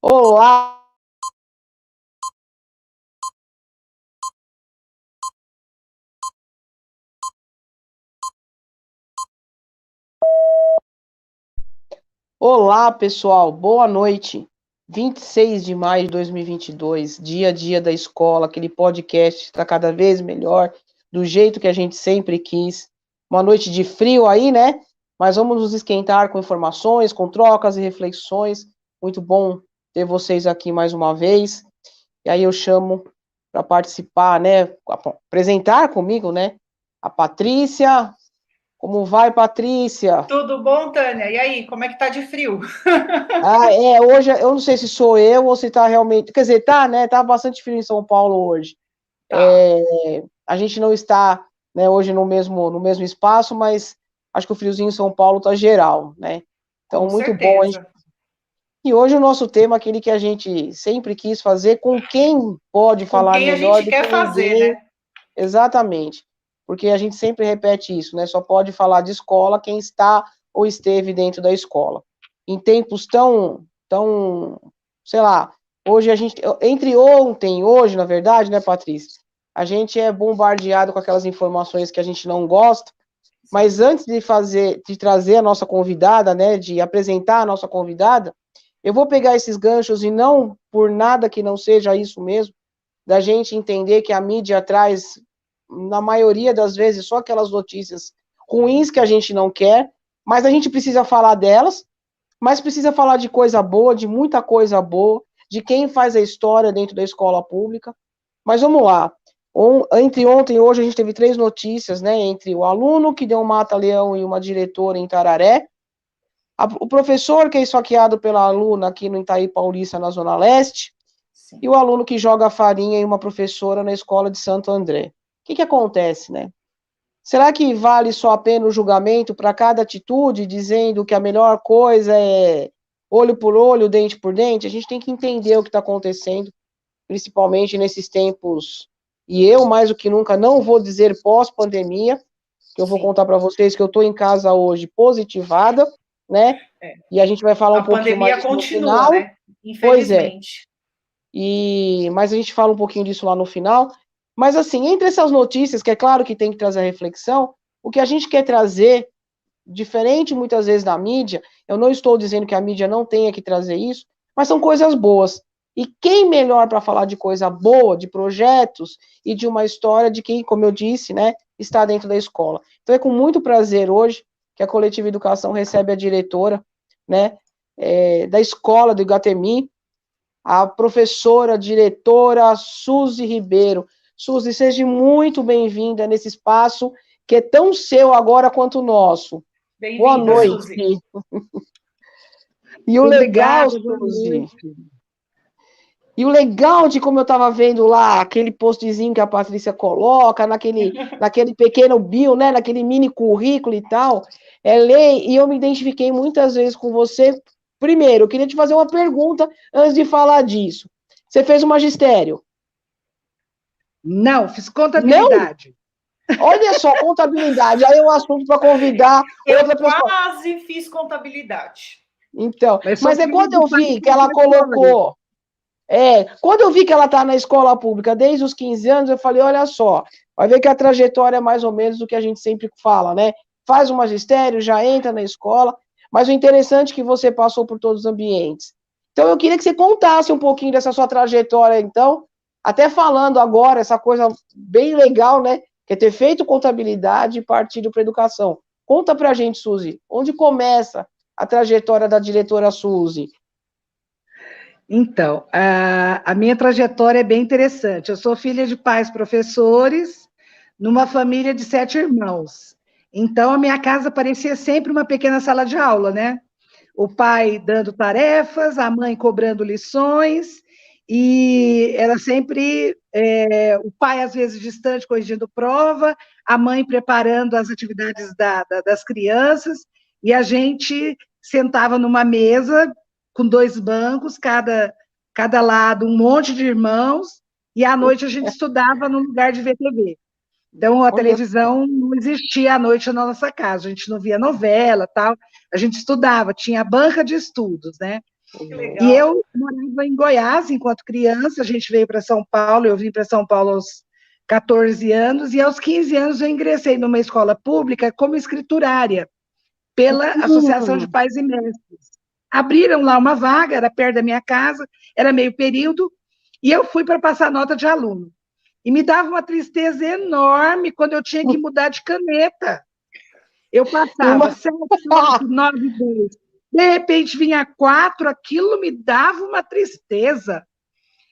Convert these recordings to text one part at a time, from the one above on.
Olá, olá pessoal, boa noite. 26 de maio de 2022, dia a dia da escola, aquele podcast está cada vez melhor, do jeito que a gente sempre quis. Uma noite de frio aí, né? Mas vamos nos esquentar com informações, com trocas e reflexões. Muito bom ter vocês aqui mais uma vez. E aí eu chamo para participar, né? Apresentar comigo, né? A Patrícia. Como vai, Patrícia? Tudo bom, Tânia? E aí, como é que tá de frio? Hoje eu não sei se sou eu ou se tá realmente. Quer dizer, tá, né? Tá bastante frio em São Paulo hoje. Tá, A gente não está, né, hoje no mesmo espaço, mas acho que o friozinho em São Paulo tá geral, né? Então, com muito bom. certeza. E hoje o nosso tema, aquele que a gente sempre quis fazer, com quem pode Com falar quem a melhor gente do que quer fazer, ninguém, né? exatamente. Porque a gente sempre repete isso, né? Só pode falar de escola quem está ou esteve dentro da escola. Em tempos tão, sei lá, hoje a gente, entre ontem e hoje, na verdade, né, Patrícia? A gente é bombardeado com aquelas informações que a gente não gosta, mas Sim. antes de trazer a nossa convidada, né, de apresentar a nossa convidada, eu vou pegar esses ganchos e não por nada que não seja isso mesmo, da gente entender que a mídia traz, na maioria das vezes, só aquelas notícias ruins que a gente não quer, mas a gente precisa falar delas, mas precisa falar de coisa boa, de muita coisa boa, de quem faz a história dentro da escola pública. Mas vamos lá. Entre ontem e hoje a gente teve 3 notícias, né? Entre o aluno que deu um mata-leão e uma diretora em Tararé, o professor que é esfaqueado pela aluna aqui no Itaí Paulista, na Zona Leste, e Sim. o aluno que joga farinha em uma professora na escola de Santo André. O que acontece, né? Será que vale só a pena o julgamento para cada atitude, dizendo que a melhor coisa é olho por olho, dente por dente? A gente tem que entender o que está acontecendo, principalmente nesses tempos. E eu, mais do que nunca, não vou dizer pós-pandemia, que eu vou Sim. contar para vocês que eu estou em casa hoje positivada, né? É. E a gente vai falar A um pouquinho mais pandemia disso no continua, final. né? Pois é. Infelizmente. Mas a gente fala um pouquinho disso lá no final. Mas, assim, entre essas notícias, que é claro que tem que trazer reflexão, o que a gente quer trazer, diferente muitas vezes da mídia, eu não estou dizendo que a mídia não tenha que trazer isso, mas são coisas boas. E quem melhor para falar de coisa boa, de projetos e de uma história de quem, como eu disse, né, está dentro da escola. Então é com muito prazer hoje que a Coletiva Educação recebe a diretora, né, da escola do Iguatemi, a professora, diretora Suzy Ribeiro. Suzy, seja muito bem-vinda nesse espaço que é tão seu agora quanto o nosso. Boa Bem-vinda, noite. Suzy. E o legal, Obrigada, boa Suzy, noite. e o legal de como eu estava vendo lá, aquele postzinho que a Patrícia coloca, naquele pequeno bio, né, naquele mini currículo e tal, é ler, e eu me identifiquei muitas vezes com você. Primeiro, eu queria te fazer uma pergunta antes de falar disso. Você fez o magistério? Não, fiz Não? contabilidade. Olha só, contabilidade. Aí é um assunto para convidar Eu outra pessoa. quase fiz contabilidade. Então, Mas sou mas é filha quando de eu pais vi que ela professores. colocou. Quando eu vi que ela está na escola pública desde os 15 anos, eu falei, olha só, vai ver que a trajetória é mais ou menos do que a gente sempre fala, né? Faz o magistério, já entra na escola, mas o interessante é que você passou por todos os ambientes. Então, eu queria que você contasse um pouquinho dessa sua trajetória, então, até falando agora, essa coisa bem legal, né? Que é ter feito contabilidade e partido para educação. Conta pra gente, Suzy, onde começa a trajetória da diretora Suzy? Então, a minha trajetória é bem interessante. Eu sou filha de pais professores, numa família de 7 irmãos. Então, a minha casa parecia sempre uma pequena sala de aula, né? O pai dando tarefas, a mãe cobrando lições, e era sempre o pai, às vezes, distante, corrigindo prova, a mãe preparando as atividades das crianças, e a gente sentava numa mesa com 2 bancos, cada lado, um monte de irmãos, e à noite a gente estudava num lugar de ver TV. Então, a Olha, televisão não existia à noite na nossa casa, a gente não via novela, tal, a gente estudava, tinha a banca de estudos, né? Que E legal. eu morava em Goiás enquanto criança, a gente veio para São Paulo, eu vim para São Paulo aos 14 anos, e aos 15 anos eu ingressei numa escola pública como escriturária, pela Associação de Hum, Pais e Mestres. Abriram lá uma vaga, era perto da minha casa, era meio período, e eu fui para passar nota de aluno. E me dava uma tristeza enorme quando eu tinha que mudar de caneta. Eu passava uma... 7, 8, 9, 10. De repente vinha 4, aquilo me dava uma tristeza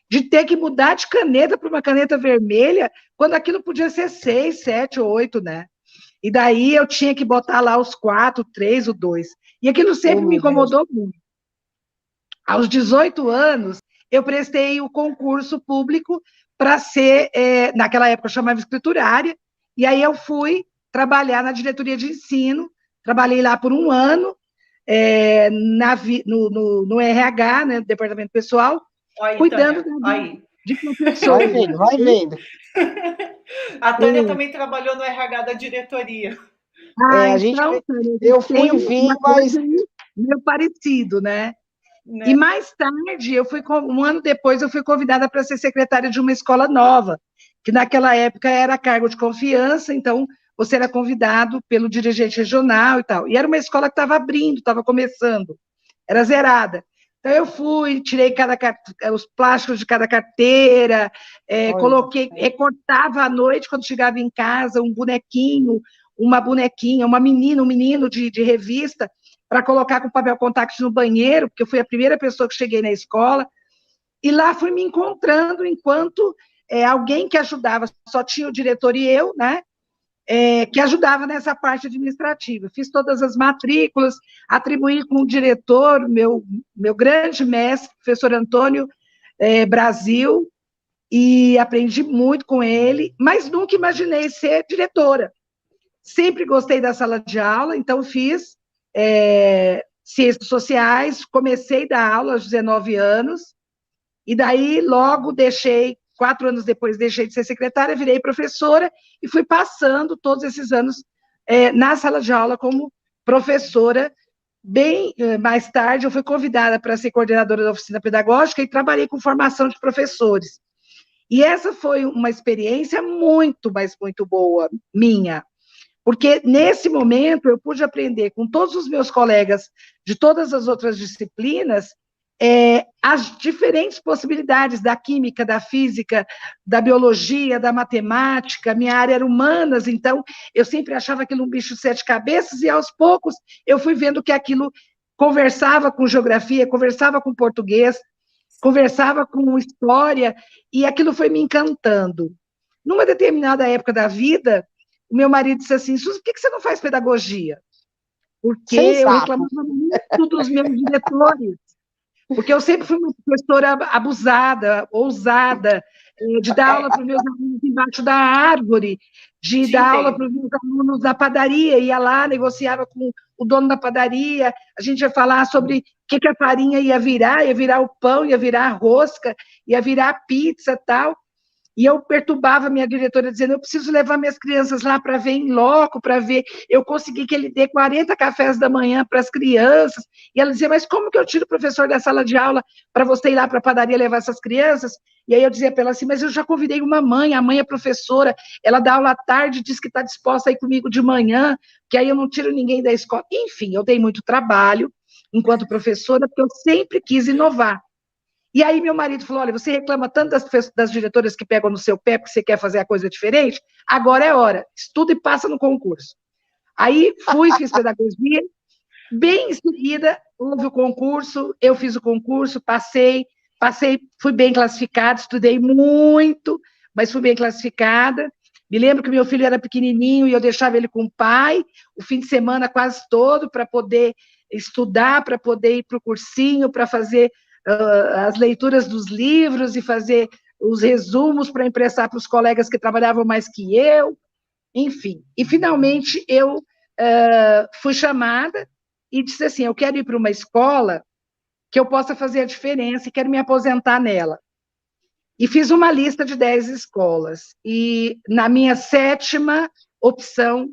de ter que mudar de caneta para uma caneta vermelha, quando aquilo podia ser 6, 7, 8, né? E daí eu tinha que botar lá os 4, 3, o 2. E aquilo Oh, sempre me meu Deus. incomodou muito. Aos 18 anos, eu prestei o concurso público para ser, naquela época eu chamava escriturária, e aí eu fui trabalhar na diretoria de ensino, trabalhei lá por um ano, no RH, né, Departamento Pessoal, Aí, cuidando Tânia, aí. de Vai professores. vendo, vai vendo. A Tânia também trabalhou no RH da diretoria. Ah, A gente, então, Tânia, a eu gente tem fui vir, uma mas coisa meio parecido, né? E Né? mais tarde, um ano depois, eu fui convidada para ser secretária de uma escola nova, que naquela época era cargo de confiança, então você era convidado pelo dirigente regional e tal. E era uma escola que estava abrindo, estava começando, era zerada. Então eu fui, tirei os plásticos de cada carteira, olha, coloquei, recortava à noite, quando chegava em casa, um bonequinho, uma bonequinha, uma menina, um menino de revista, para colocar com papel contact no banheiro, porque eu fui a primeira pessoa que cheguei na escola, e lá fui me encontrando enquanto alguém que ajudava, só tinha o diretor e eu, né? Que ajudava nessa parte administrativa. Fiz todas as matrículas, atribuí com o diretor, meu grande mestre, professor Antônio Brasil, e aprendi muito com ele, mas nunca imaginei ser diretora. Sempre gostei da sala de aula, então fiz ciências sociais, comecei a dar aula aos 19 anos, e daí logo deixei, 4 anos depois deixei de ser secretária, virei professora e fui passando todos esses anos na sala de aula como professora. Bem mais tarde, eu fui convidada para ser coordenadora da oficina pedagógica e trabalhei com formação de professores. E essa foi uma experiência muito, mas muito boa, minha. Porque nesse momento eu pude aprender com todos os meus colegas de todas as outras disciplinas as diferentes possibilidades da química, da física, da biologia, da matemática. Minha área era humanas, então eu sempre achava aquilo um bicho de 7 cabeças, e aos poucos eu fui vendo que aquilo conversava com geografia, conversava com português, conversava com história, e aquilo foi me encantando. Numa determinada época da vida, o meu marido disse assim: Suzy, por que você não faz pedagogia? Porque eu sensato. reclamava muito dos meus diretores, porque eu sempre fui uma professora abusada, ousada, de dar aula para os meus alunos embaixo da árvore, de Te dar aula para entendo. os meus alunos na padaria, ia lá, negociava com o dono da padaria, a gente ia falar sobre o que a farinha ia virar o pão, ia virar a rosca, ia virar a pizza e tal. E eu perturbava a minha diretora, dizendo: eu preciso levar minhas crianças lá para ver em loco, para ver. Eu consegui que ele dê 40 cafés da manhã para as crianças. E ela dizia: mas como que eu tiro o professor da sala de aula para você ir lá para a padaria levar essas crianças? E aí eu dizia para ela assim: mas eu já convidei uma mãe, a mãe é professora, ela dá aula à tarde, diz que está disposta a ir comigo de manhã, que aí eu não tiro ninguém da escola. Enfim, eu dei muito trabalho enquanto professora, porque eu sempre quis inovar. E aí meu marido falou: olha, você reclama tanto das diretoras que pegam no seu pé porque você quer fazer a coisa diferente, agora é hora, estuda e passa no concurso. Aí fiz pedagogia, bem em seguida houve o concurso, eu fiz o concurso, passei, fui bem classificada, estudei muito, mas fui bem classificada. Me lembro que meu filho era pequenininho e eu deixava ele com o pai, o fim de semana quase todo, para poder estudar, para poder ir para o cursinho, para fazer as leituras dos livros e fazer os resumos para emprestar para os colegas que trabalhavam mais que eu, enfim. E, finalmente, eu fui chamada e disse assim: eu quero ir para uma escola que eu possa fazer a diferença e quero me aposentar nela. E fiz uma lista de 10 escolas. E, na minha 7ª opção,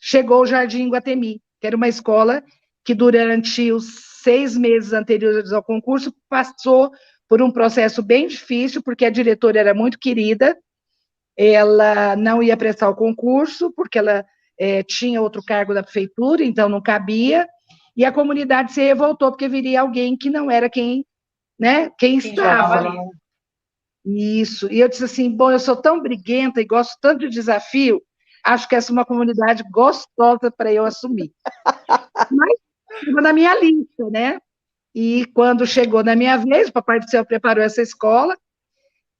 chegou o Jardim Iguatemi, que era uma escola que, durante os 6 meses anteriores ao concurso, passou por um processo bem difícil, porque a diretora era muito querida, ela não ia prestar o concurso, porque ela tinha outro cargo da prefeitura, então não cabia, e a comunidade se revoltou, porque viria alguém que não era quem estava. Isso, e eu disse assim, bom, eu sou tão briguenta e gosto tanto de desafio, acho que essa é uma comunidade gostosa para eu assumir. Mas estava na minha lista, né? E quando chegou na minha vez, o Papai do Céu preparou essa escola,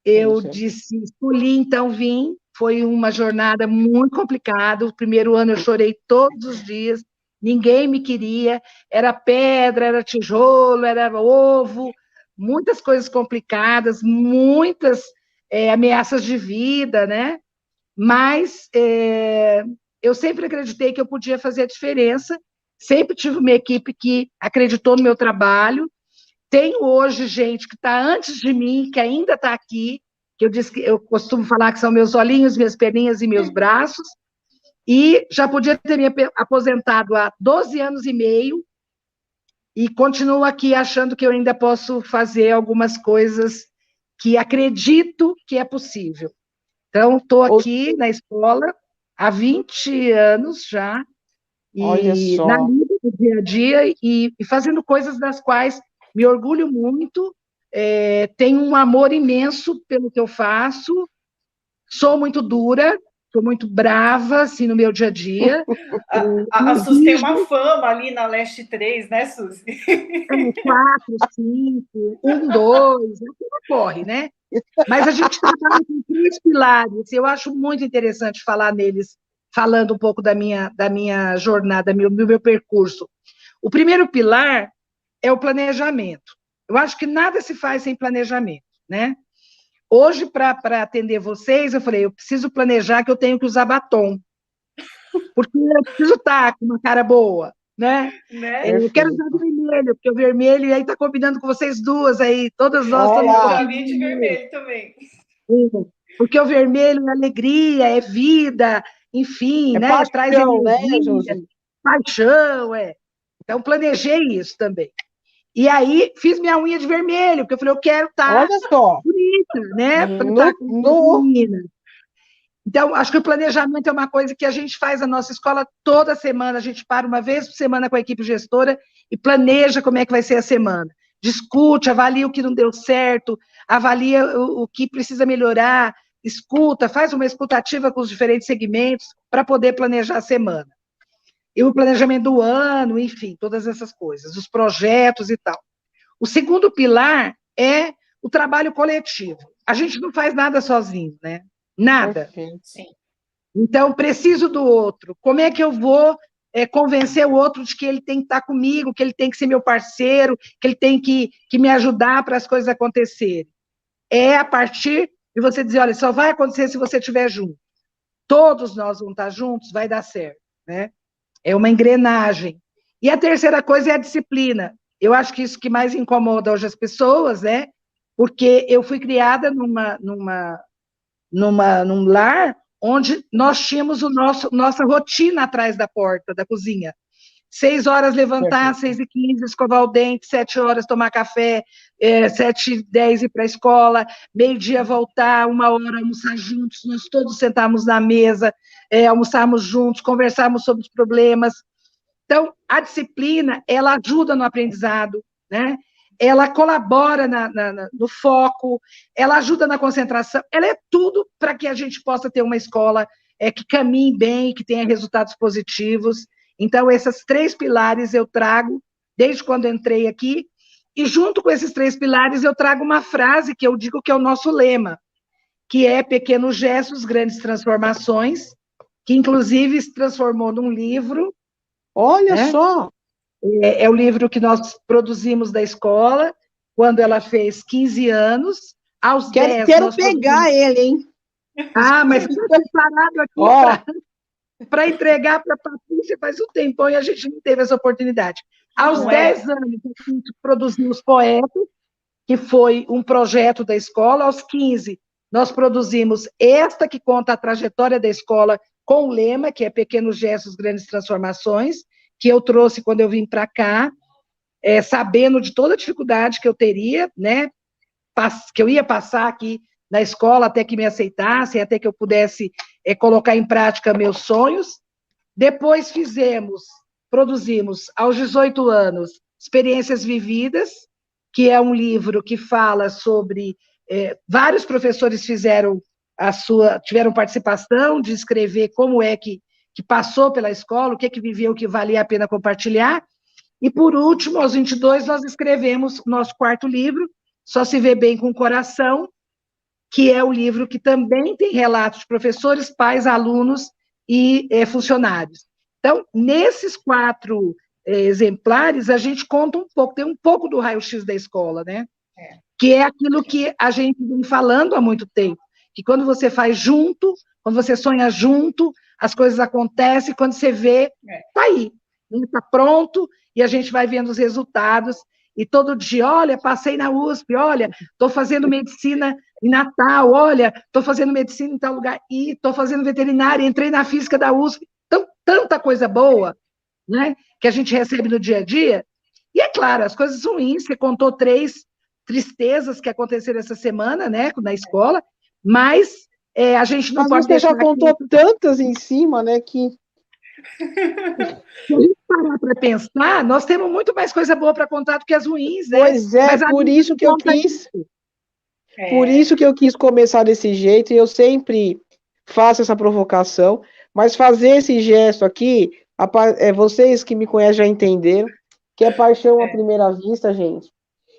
eu disse, escolhi, então vim. Foi uma jornada muito complicada. O primeiro ano eu chorei todos os dias, ninguém me queria, era pedra, era tijolo, era ovo, muitas coisas complicadas, muitas ameaças de vida, né? Mas eu sempre acreditei que eu podia fazer a diferença, sempre tive uma equipe que acreditou no meu trabalho. Tenho hoje gente que está antes de mim, que ainda está aqui, que eu costumo falar que são meus olhinhos, minhas perninhas e meus braços, e já podia ter me aposentado há 12 anos e meio, e continuo aqui achando que eu ainda posso fazer algumas coisas que acredito que é possível. Então, estou aqui na escola há 20 anos já, e na vida do dia a dia, e fazendo coisas das quais me orgulho muito, tenho um amor imenso pelo que eu faço, sou muito dura, sou muito brava, assim, no meu dia a dia. A Suzy tem uma fama ali na Leste 3, né, Suzy? 4, 5, 1, 2, aquilo corre, né? Mas a gente trabalha com 3 pilares, eu acho muito interessante falar neles, falando um pouco da minha jornada, do meu percurso. O primeiro pilar é o planejamento. Eu acho que nada se faz sem planejamento, né? Hoje, para atender vocês, eu falei, eu preciso planejar que eu tenho que usar batom, porque eu preciso estar com uma cara boa, né? Eu quero usar vermelho, porque o vermelho aí está combinando com vocês duas aí, todas nós estamos... Eu já vim de vermelho também. Porque o vermelho é alegria, é vida, enfim, né? Paixão, traz energia, né, paixão, Então, planejei isso também. E aí, fiz minha unha de vermelho, porque eu falei, eu quero estar bonita, né? Para estar com menina. Então, acho que o planejamento é uma coisa que a gente faz na nossa escola toda semana, a gente para uma vez por semana com a equipe gestora e planeja como é que vai ser a semana. Discute, avalia o que não deu certo, avalia o que precisa melhorar, escuta, faz uma escutativa com os diferentes segmentos para poder planejar a semana. E o planejamento do ano, enfim, todas essas coisas, os projetos e tal. O segundo pilar é o trabalho coletivo. A gente não faz nada sozinho, né? Nada. Sim. Então, preciso do outro. Como é que eu vou convencer o outro de que ele tem que estar comigo, que ele tem que ser meu parceiro, que ele tem que me ajudar para as coisas acontecerem? É a partir de você dizer, olha, só vai acontecer se você estiver junto. Todos nós vamos estar juntos, vai dar certo, né? É uma engrenagem. E a terceira coisa é a disciplina. Eu acho que isso que mais incomoda hoje as pessoas, né? Porque eu fui criada num lar onde nós tínhamos nossa rotina atrás da porta da cozinha. 6 horas levantar, 6h15, escovar o dente, 7 horas tomar café, 7h10 ir para a escola, meio-dia voltar, 1 hora almoçar juntos, nós todos sentarmos na mesa, almoçarmos juntos, conversarmos sobre os problemas. Então, a disciplina, ela ajuda no aprendizado, né? Ela colabora no foco, ela ajuda na concentração, ela é tudo para que a gente possa ter uma escola que caminhe bem, que tenha resultados positivos. Então, esses 3 pilares eu trago desde quando entrei aqui, e junto com esses 3 pilares eu trago uma frase que eu digo que é o nosso lema, que é pequenos gestos, grandes transformações, que inclusive se transformou num livro. Olha só! É o livro que nós produzimos da escola, quando ela fez 15 anos. Aos 10, quero pegar ele, hein? Mas está preparado aqui para entregar para a Patrícia faz um tempão e a gente não teve essa oportunidade. Aos 10 anos, a gente produziu Os Poetas, que foi um projeto da escola. Aos 15, nós produzimos esta, que conta a trajetória da escola com o lema, que é Pequenos Gestos, Grandes Transformações, que eu trouxe quando eu vim para cá. sabendo de toda a dificuldade que eu teria, né, que eu ia passar aqui na escola até que me aceitassem, até que eu pudesse colocar em prática meus sonhos. Depois produzimos, aos 18 anos, Experiências Vividas, que é um livro que fala sobre... vários professores tiveram participação de escrever como é que passou pela escola, o que viveu, o que valia a pena compartilhar. E, por último, aos 22, nós escrevemos o nosso quarto livro, Só se vê bem com o coração, que é o livro que também tem relatos de professores, pais, alunos e funcionários. Então, nesses 4 exemplares, a gente conta um pouco, tem um pouco do raio-x da escola, né? Que é aquilo que a gente vem falando há muito tempo, que quando você faz junto, quando você sonha junto, as coisas acontecem, quando você vê, está aí, está pronto, e a gente vai vendo os resultados, e todo dia, olha, passei na USP, olha, estou fazendo medicina em Natal, olha, estou fazendo medicina em tal lugar, e estou fazendo veterinária, entrei na física da USP, então, tanta coisa boa, né, que a gente recebe no dia a dia, e é claro, as coisas ruins, você contou 3 tristezas que aconteceram essa semana, né, na escola, mas a gente não pode deixar... Mas você já contou tantas em cima, né, que... Se a gente parar para pensar, nós temos muito mais coisa boa para contar do que as ruins, né? Pois é, mas por isso que eu quis... Por isso que eu quis começar desse jeito, e eu sempre faço essa provocação, mas fazer esse gesto aqui, vocês que me conhecem já entenderam, que é paixão à primeira vista, gente.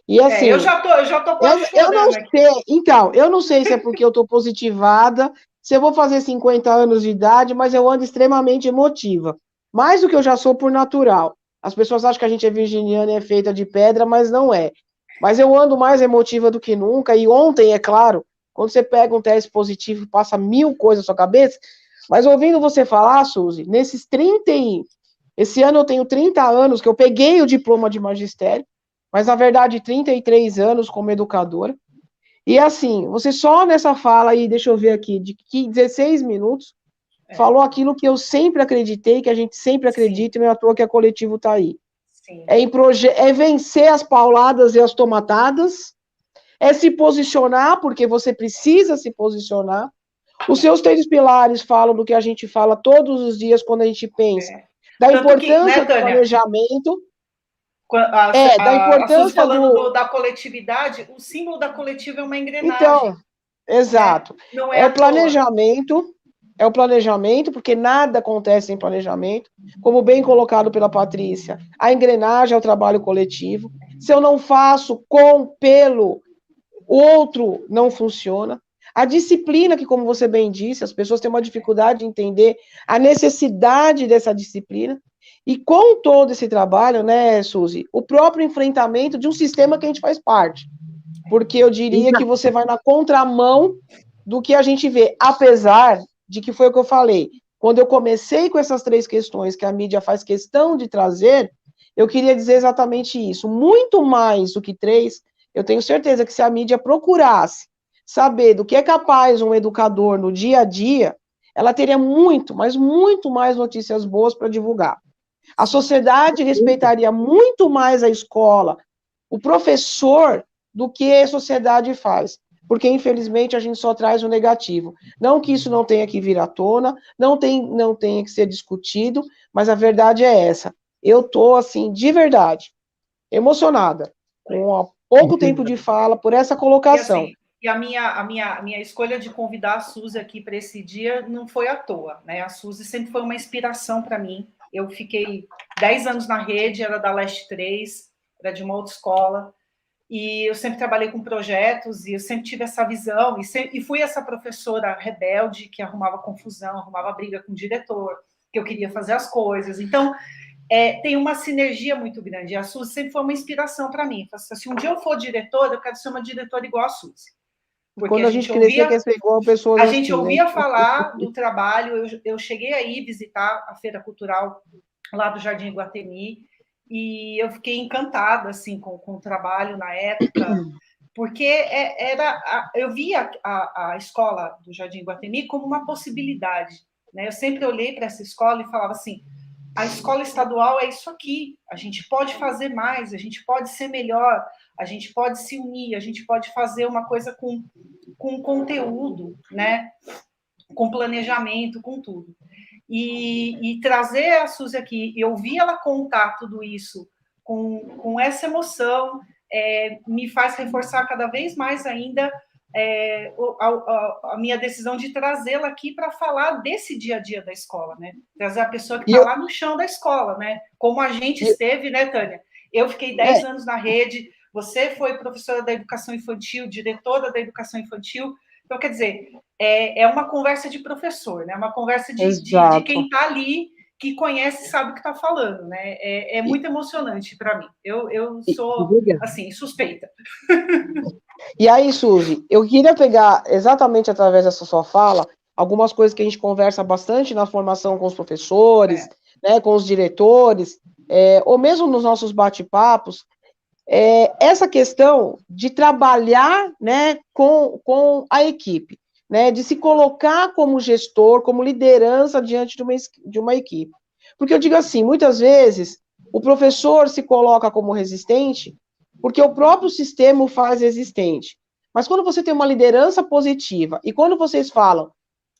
E assim, eu já tô quase eu não sei, então, eu não sei se é porque eu tô positivada, se eu vou fazer 50 anos de idade, mas eu ando extremamente emotiva. Mais do que eu já sou por natural. As pessoas acham que a gente é virginiana e é feita de pedra, mas não é. Mas eu ando mais emotiva do que nunca, e ontem, é claro, quando você pega um teste positivo, passa 1000 coisas na sua cabeça, mas ouvindo você falar, Suzy, esse ano eu tenho 30 anos que eu peguei o diploma de magistério, mas, na verdade, 33 anos como educadora. E, assim, você só nessa fala aí, deixa eu ver aqui, de 16 minutos, falou aquilo que eu sempre acreditei, que a gente sempre acredita, e não é à toa que a Coletivo está aí. Sim. É vencer as pauladas e as tomatadas, é se posicionar, porque você precisa se posicionar. Os seus 3 pilares falam do que a gente fala todos os dias quando a gente pensa, da importância do planejamento... da importância da coletividade, o símbolo da coletiva é uma engrenagem. Então, exato. Não é o planejamento, porque nada acontece sem planejamento, como bem colocado pela Patrícia. A engrenagem é o trabalho coletivo. Se eu não faço pelo outro, não funciona. A disciplina, que, como você bem disse, as pessoas têm uma dificuldade de entender a necessidade dessa disciplina. E com todo esse trabalho, né, Suzy, o próprio enfrentamento de um sistema que a gente faz parte. Porque eu diria que você vai na contramão do que a gente vê, apesar de que foi o que eu falei. Quando eu comecei com essas 3 questões que a mídia faz questão de trazer, eu queria dizer exatamente isso. Muito mais do que 3, eu tenho certeza que se a mídia procurasse saber do que é capaz um educador no dia a dia, ela teria muito, mas muito mais notícias boas para divulgar. A sociedade respeitaria muito mais a escola, o professor, do que a sociedade faz. Porque, infelizmente, a gente só traz o negativo. Não que isso não tenha que vir à tona, não tenha que ser discutido, mas a verdade é essa. Eu estou, assim, de verdade, emocionada, com pouco tempo de fala, por essa colocação. E a minha escolha de convidar a Suzy aqui para esse dia não foi à toa, né? A Suzy sempre foi uma inspiração para mim. Eu fiquei 10 anos na rede, era da Leste 3, era de uma outra escola, e eu sempre trabalhei com projetos, e eu sempre tive essa visão, e fui essa professora rebelde, que arrumava confusão, arrumava briga com o diretor, que eu queria fazer as coisas. Então, tem uma sinergia muito grande. E a Suzy sempre foi uma inspiração para mim. Se um dia eu for diretora, eu quero ser uma diretora igual a Suzy. Porque quando a gente crescer, quer ser igual a pessoas assim. A gente ouvia falar do trabalho, eu cheguei aí visitar a Feira Cultural lá do Jardim Iguatemi, e eu fiquei encantada, assim, com o trabalho na época, porque eu via a escola do Jardim Iguatemi como uma possibilidade, né? Eu sempre olhei para essa escola e falava assim, a escola estadual é isso aqui, a gente pode fazer mais, a gente pode ser melhor, a gente pode se unir, a gente pode fazer uma coisa com conteúdo, né? Com planejamento, com tudo. E trazer a Suzy aqui e ouvir ela contar tudo isso com essa emoção me faz reforçar cada vez mais ainda a minha decisão de trazê-la aqui para falar desse dia a dia da escola, né? Trazer a pessoa que está lá no chão da escola, né? Como a gente esteve, né, Tânia? Eu fiquei 10 anos na rede, você foi professora da educação infantil, diretora da educação infantil. Então, quer dizer, é uma conversa de professor, né? Uma conversa de quem está ali, que conhece e sabe o que está falando, né? É muito emocionante para mim. Eu sou, assim, suspeita. E aí, Suzy, eu queria pegar exatamente através dessa sua fala algumas coisas que a gente conversa bastante na formação com os professores, né, com os diretores, ou mesmo nos nossos bate-papos, essa questão de trabalhar, né, com a equipe, né, de se colocar como gestor, como liderança diante de uma equipe. Porque eu digo assim, muitas vezes o professor se coloca como resistente porque o próprio sistema o faz resistente. Mas quando você tem uma liderança positiva, e quando vocês falam,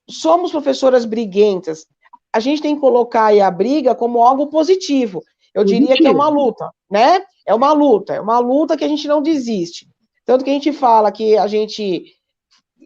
somos professoras briguentas, a gente tem que colocar aí a briga como algo positivo. Eu diria que é uma luta, né? É uma luta que a gente não desiste. Tanto que a gente fala que a gente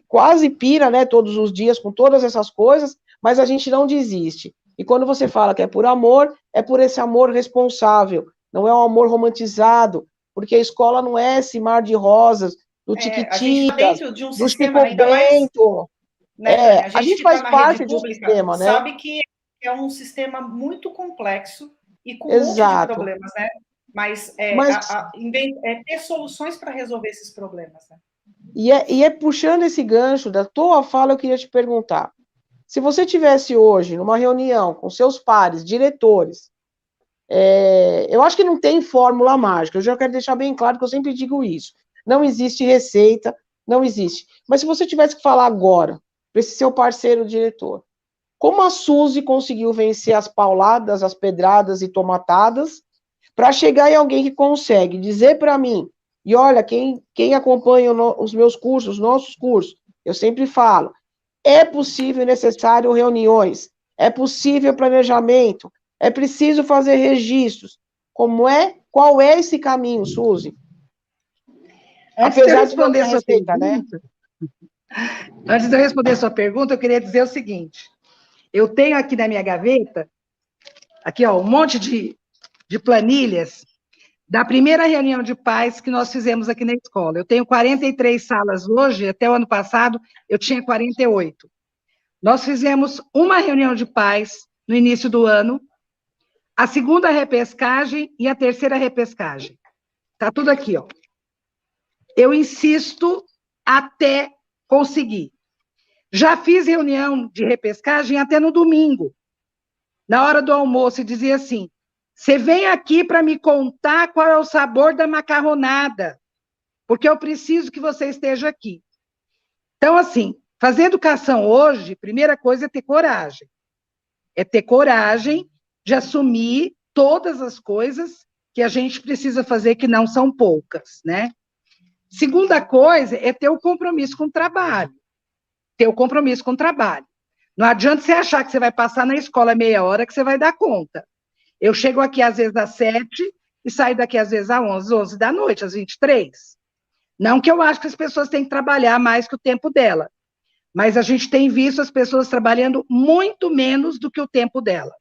quase pira, né, todos os dias com todas essas coisas, mas a gente não desiste. E quando você fala que é por amor, é por esse amor responsável, não é um amor romantizado, porque a escola não é esse mar de rosas, do Tiquititas, do Chico Bento. Né, a gente faz parte de um sistema, né? Sabe que é um sistema muito complexo e com um monte de problemas, né? Mas ter soluções para resolver esses problemas, né? E puxando esse gancho da tua fala, eu queria te perguntar, se você tivesse hoje numa reunião com seus pares, diretores, eu acho que não tem fórmula mágica, eu já quero deixar bem claro que eu sempre digo isso, não existe receita, não existe. Mas se você tivesse que falar agora, para esse seu parceiro diretor, como a Suzy conseguiu vencer as pauladas, as pedradas e tomatadas, para chegar em alguém que consegue dizer para mim, e olha, quem acompanha os meus cursos, os nossos cursos, eu sempre falo, é possível e necessário reuniões, é possível planejamento, é preciso fazer registros. Qual é esse caminho, Suzy? Apesar de responder sua pergunta, né? Antes de eu responder sua pergunta, eu queria dizer o seguinte, eu tenho aqui na minha gaveta, aqui, ó, um monte de planilhas da primeira reunião de pais que nós fizemos aqui na escola. Eu tenho 43 salas hoje, até o ano passado eu tinha 48. Nós fizemos uma reunião de pais no início do ano, a segunda repescagem e a terceira repescagem. Tá tudo aqui, ó. Eu insisto até conseguir. Já fiz reunião de repescagem até no domingo. Na hora do almoço, e dizia assim, você vem aqui para me contar qual é o sabor da macarronada, porque eu preciso que você esteja aqui. Então, assim, fazer educação hoje, primeira coisa é ter coragem. É ter coragem de assumir todas as coisas que a gente precisa fazer, que não são poucas, né? Segunda coisa é ter o compromisso com o trabalho. Ter o compromisso com o trabalho. Não adianta você achar que você vai passar na escola meia hora que você vai dar conta. Eu chego aqui às vezes às 7 e saio daqui às vezes às 11 da noite, às 23. Não que eu acho que as pessoas têm que trabalhar mais que o tempo dela, mas a gente tem visto as pessoas trabalhando muito menos do que o tempo dela.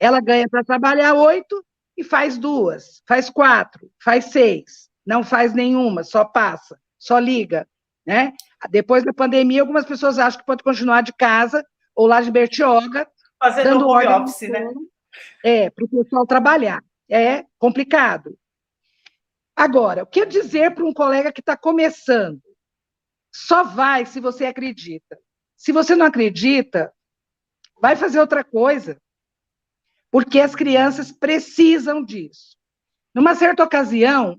Ela ganha para trabalhar 8 e faz 2, faz 4, faz 6, não faz nenhuma, só passa, só liga, né? Depois da pandemia, algumas pessoas acham que pode continuar de casa ou lá de Bertioga, fazendo home office, né? Para o pessoal trabalhar. É complicado. Agora, o que dizer para um colega que está começando? Só vai se você acredita. Se você não acredita, vai fazer outra coisa. Porque as crianças precisam disso. Numa certa ocasião,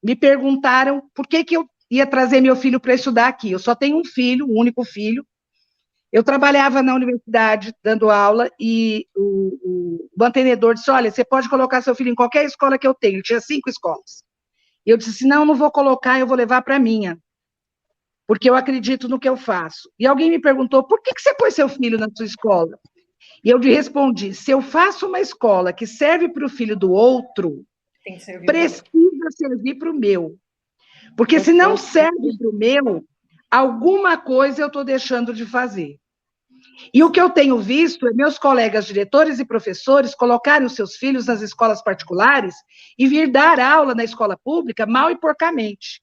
me perguntaram por que eu ia trazer meu filho para estudar aqui. Eu só tenho um filho, um único filho, Eu trabalhava na universidade dando aula e o mantenedor disse, olha, você pode colocar seu filho em qualquer escola que eu tenho. Ele tinha 5 escolas. E eu disse, não, não vou colocar, eu vou levar para a minha, porque eu acredito no que eu faço. E alguém me perguntou, por que você pôs seu filho na sua escola? E eu lhe respondi, se eu faço uma escola que serve para o filho do outro, precisa servir para o meu. Porque se não serve para o meu, alguma coisa eu estou deixando de fazer. E o que eu tenho visto é meus colegas diretores e professores colocarem os seus filhos nas escolas particulares e vir dar aula na escola pública mal e porcamente.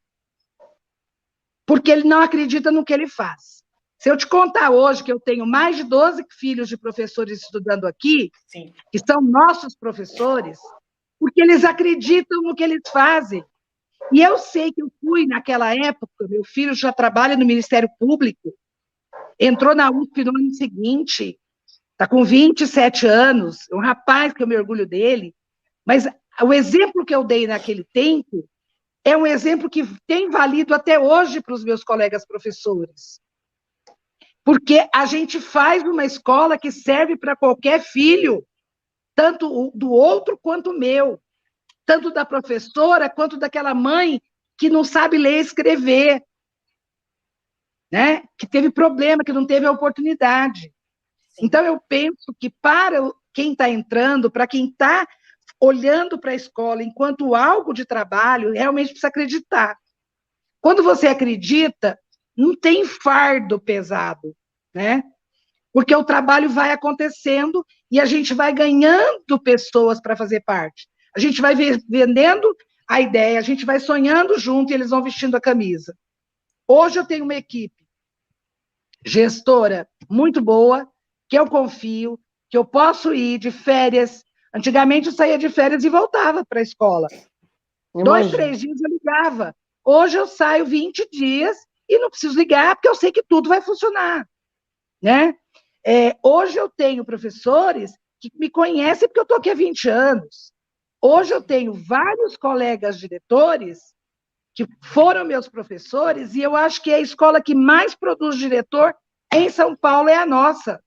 Porque ele não acredita no que ele faz. Se eu te contar hoje que eu tenho mais de 12 filhos de professores estudando aqui, sim, que são nossos professores, porque eles acreditam no que eles fazem. E eu sei que eu fui, naquela época, meu filho já trabalha no Ministério Público, entrou na USP no ano seguinte, está com 27 anos, um rapaz que eu me orgulho dele, mas o exemplo que eu dei naquele tempo é um exemplo que tem valido até hoje para os meus colegas professores. Porque a gente faz uma escola que serve para qualquer filho, tanto do outro quanto o meu, tanto da professora quanto daquela mãe que não sabe ler e escrever, né? Que teve problema, que não teve a oportunidade. Então, eu penso que para quem está entrando, para quem está olhando para a escola enquanto algo de trabalho, realmente precisa acreditar. Quando você acredita, não tem fardo pesado, né? Porque o trabalho vai acontecendo e a gente vai ganhando pessoas para fazer parte. A gente vai vendendo a ideia, a gente vai sonhando junto e eles vão vestindo a camisa. Hoje eu tenho uma equipe gestora muito boa, que eu confio, que eu posso ir de férias. Antigamente eu saía de férias e voltava para a escola. 2, 3 dias eu ligava. Hoje eu saio 20 dias e não preciso ligar, porque eu sei que tudo vai funcionar, né? Hoje eu tenho professores que me conhecem porque eu estou aqui há 20 anos. Hoje eu tenho vários colegas diretores que foram meus professores e eu acho que a escola que mais produz diretor em São Paulo é a nossa.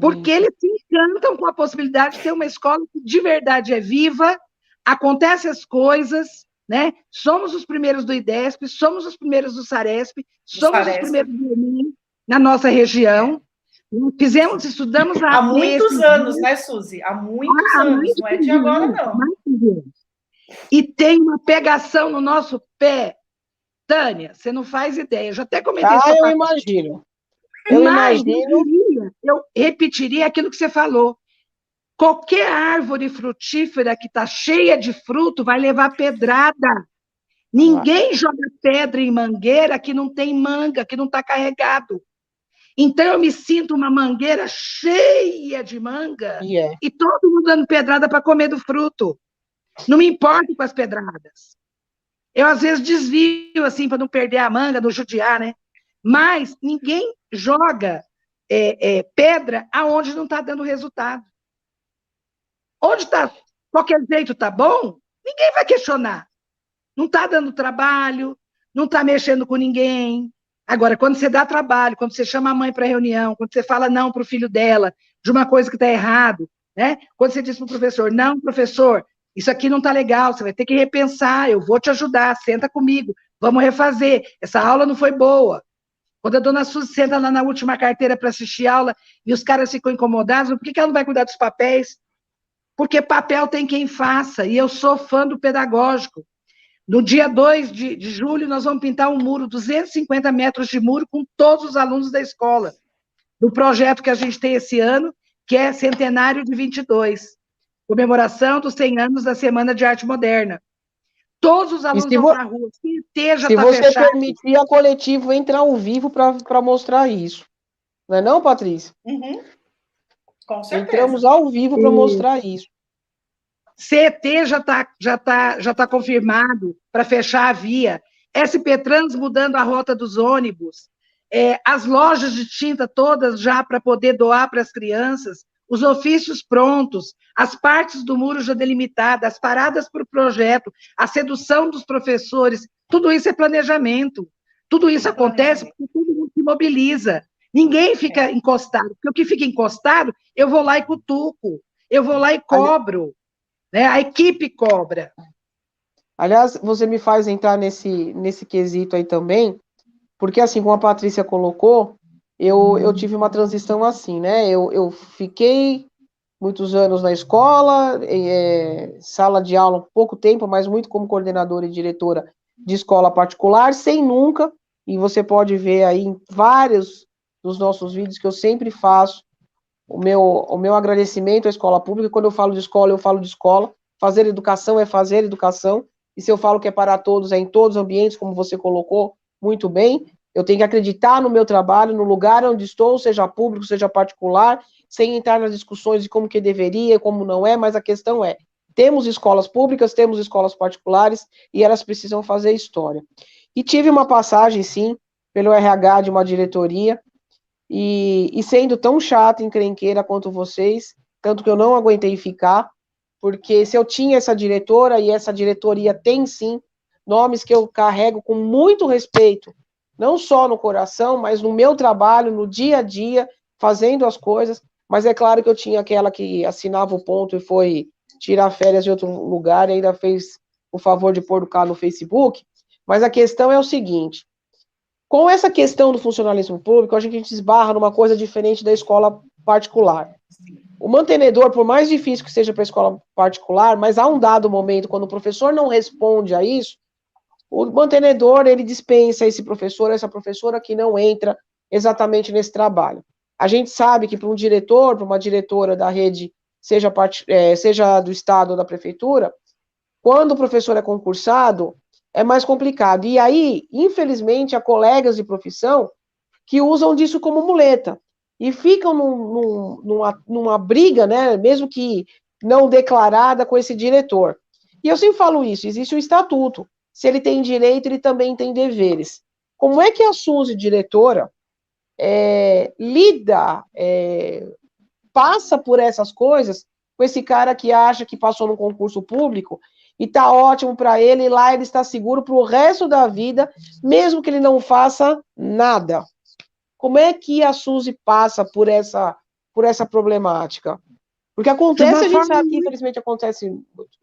Porque eles se encantam com a possibilidade de ter uma escola que de verdade é viva, acontecem as coisas, né? Somos os primeiros do IDESP, somos os primeiros do SARESP, somos os primeiros do ENEM na nossa região. Estudamos há muitos anos, né, Suzy? Há muitos anos, não é de agora, não. E tem uma pegação no nosso pé. Tânia, você não faz ideia, eu já até comentei isso. Eu imagino. Eu repetiria aquilo que você falou. Qualquer árvore frutífera que está cheia de fruto vai levar pedrada. Ninguém joga pedra em mangueira que não tem manga, que não está carregado. Então, eu me sinto uma mangueira cheia de manga e todo mundo dando pedrada para comer do fruto. Não me importo com as pedradas. Eu, às vezes, desvio, assim, para não perder a manga, não judiar, né? Mas ninguém joga pedra aonde não está dando resultado. Onde está, qualquer jeito está bom, ninguém vai questionar. Não está dando trabalho, não está mexendo com ninguém. Agora, quando você dá trabalho, quando você chama a mãe para reunião, quando você fala não para o filho dela, de uma coisa que está errado, né? Quando você diz para o professor, não, professor, isso aqui não está legal, você vai ter que repensar, eu vou te ajudar, senta comigo, vamos refazer, essa aula não foi boa. Quando a dona Suzy senta lá na última carteira para assistir aula e os caras ficam incomodados, por que ela não vai cuidar dos papéis? Porque papel tem quem faça, e eu sou fã do pedagógico. No dia 2 de julho, nós vamos pintar um muro, 250 metros de muro, com todos os alunos da escola, do projeto que a gente tem esse ano, que é Centenário de 22, comemoração dos 100 anos da Semana de Arte Moderna. Todos os alunos vão para a rua, se você permitir, a Coletivo entra ao vivo para mostrar isso. Não é não, Patrícia? Uhum. Com certeza. Entramos ao vivo para mostrar isso. CET já tá confirmado para fechar a via. SP Trans mudando a rota dos ônibus. As lojas de tinta todas já para poder doar para as crianças. Os ofícios prontos. As partes do muro já delimitadas. As paradas para o projeto. A sedução dos professores. Tudo isso é planejamento. Tudo isso acontece porque todo mundo se mobiliza. Ninguém fica encostado, porque o que fica encostado, eu vou lá e cutuco, eu vou lá e cobro, né? A equipe cobra. Aliás, você me faz entrar nesse quesito aí também, porque assim, como a Patrícia colocou, eu tive uma transição assim, né? Eu fiquei muitos anos na escola, sala de aula, pouco tempo, mas muito como coordenadora e diretora de escola particular, sem nunca, e você pode ver aí em vários dos nossos vídeos que eu sempre faço o meu agradecimento à escola pública. Quando eu falo de escola. Fazer educação é fazer educação, e se eu falo que é para todos, é em todos os ambientes, como você colocou muito bem. Eu tenho que acreditar no meu trabalho, no lugar onde estou, seja público, seja particular, sem entrar nas discussões de como que deveria, como não é, mas a questão é, temos escolas públicas, temos escolas particulares, e elas precisam fazer história. E tive uma passagem, sim, pelo RH de uma diretoria, e sendo tão chata, encrenqueira quanto vocês, tanto que eu não aguentei ficar, porque se eu tinha essa diretora, e essa diretoria tem sim, nomes que eu carrego com muito respeito, não só no coração, mas no meu trabalho, no dia a dia, fazendo as coisas, mas é claro que eu tinha aquela que assinava o ponto e foi tirar férias em outro lugar, e ainda fez o favor de pôr o cara no Facebook, mas a questão é o seguinte, com essa questão do funcionalismo público, a gente esbarra numa coisa diferente da escola particular. O mantenedor, por mais difícil que seja para a escola particular, mas há um dado momento, quando o professor não responde a isso, o mantenedor, ele dispensa esse professor, essa professora que não entra exatamente nesse trabalho. A gente sabe que para um diretor, para uma diretora da rede, seja do Estado ou da Prefeitura, quando o professor é concursado, é mais complicado. E aí, infelizmente, há colegas de profissão que usam disso como muleta e ficam numa briga, né, mesmo que não declarada, com esse diretor. E eu sempre falo isso, existe um estatuto. Se ele tem direito, ele também tem deveres. Como é que a Suzy, diretora, lida, passa por essas coisas com esse cara que acha que passou no concurso público e tá ótimo para ele, e lá ele está seguro para o resto da vida, mesmo que ele não faça nada? Como é que a Suzy passa por essa problemática? Porque acontece, a gente sabe que infelizmente acontece muito.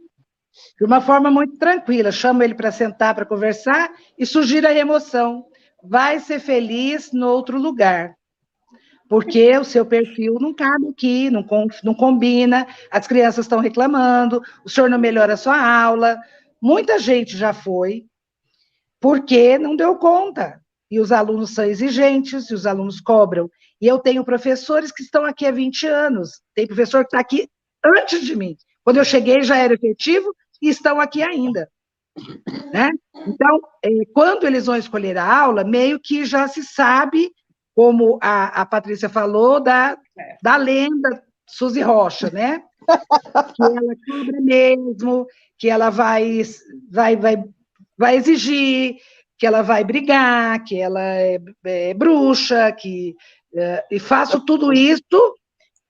De uma forma muito tranquila, chamo ele para sentar, para conversar e sugiro a remoção. Vai ser feliz no outro lugar, porque o seu perfil não cabe aqui, não combina, as crianças estão reclamando, o senhor não melhora a sua aula. Muita gente já foi, porque não deu conta. E os alunos são exigentes, e os alunos cobram. E eu tenho professores que estão aqui há 20 anos, tem professor que está aqui antes de mim. Quando eu cheguei já era efetivo, e estão aqui ainda. Né? Então, quando eles vão escolher a aula, meio que já se sabe, como a Patrícia falou, da lenda Suzy Rocha, né? Que ela cobra mesmo, que ela vai exigir, que ela vai brigar, que ela é bruxa, e faço tudo isso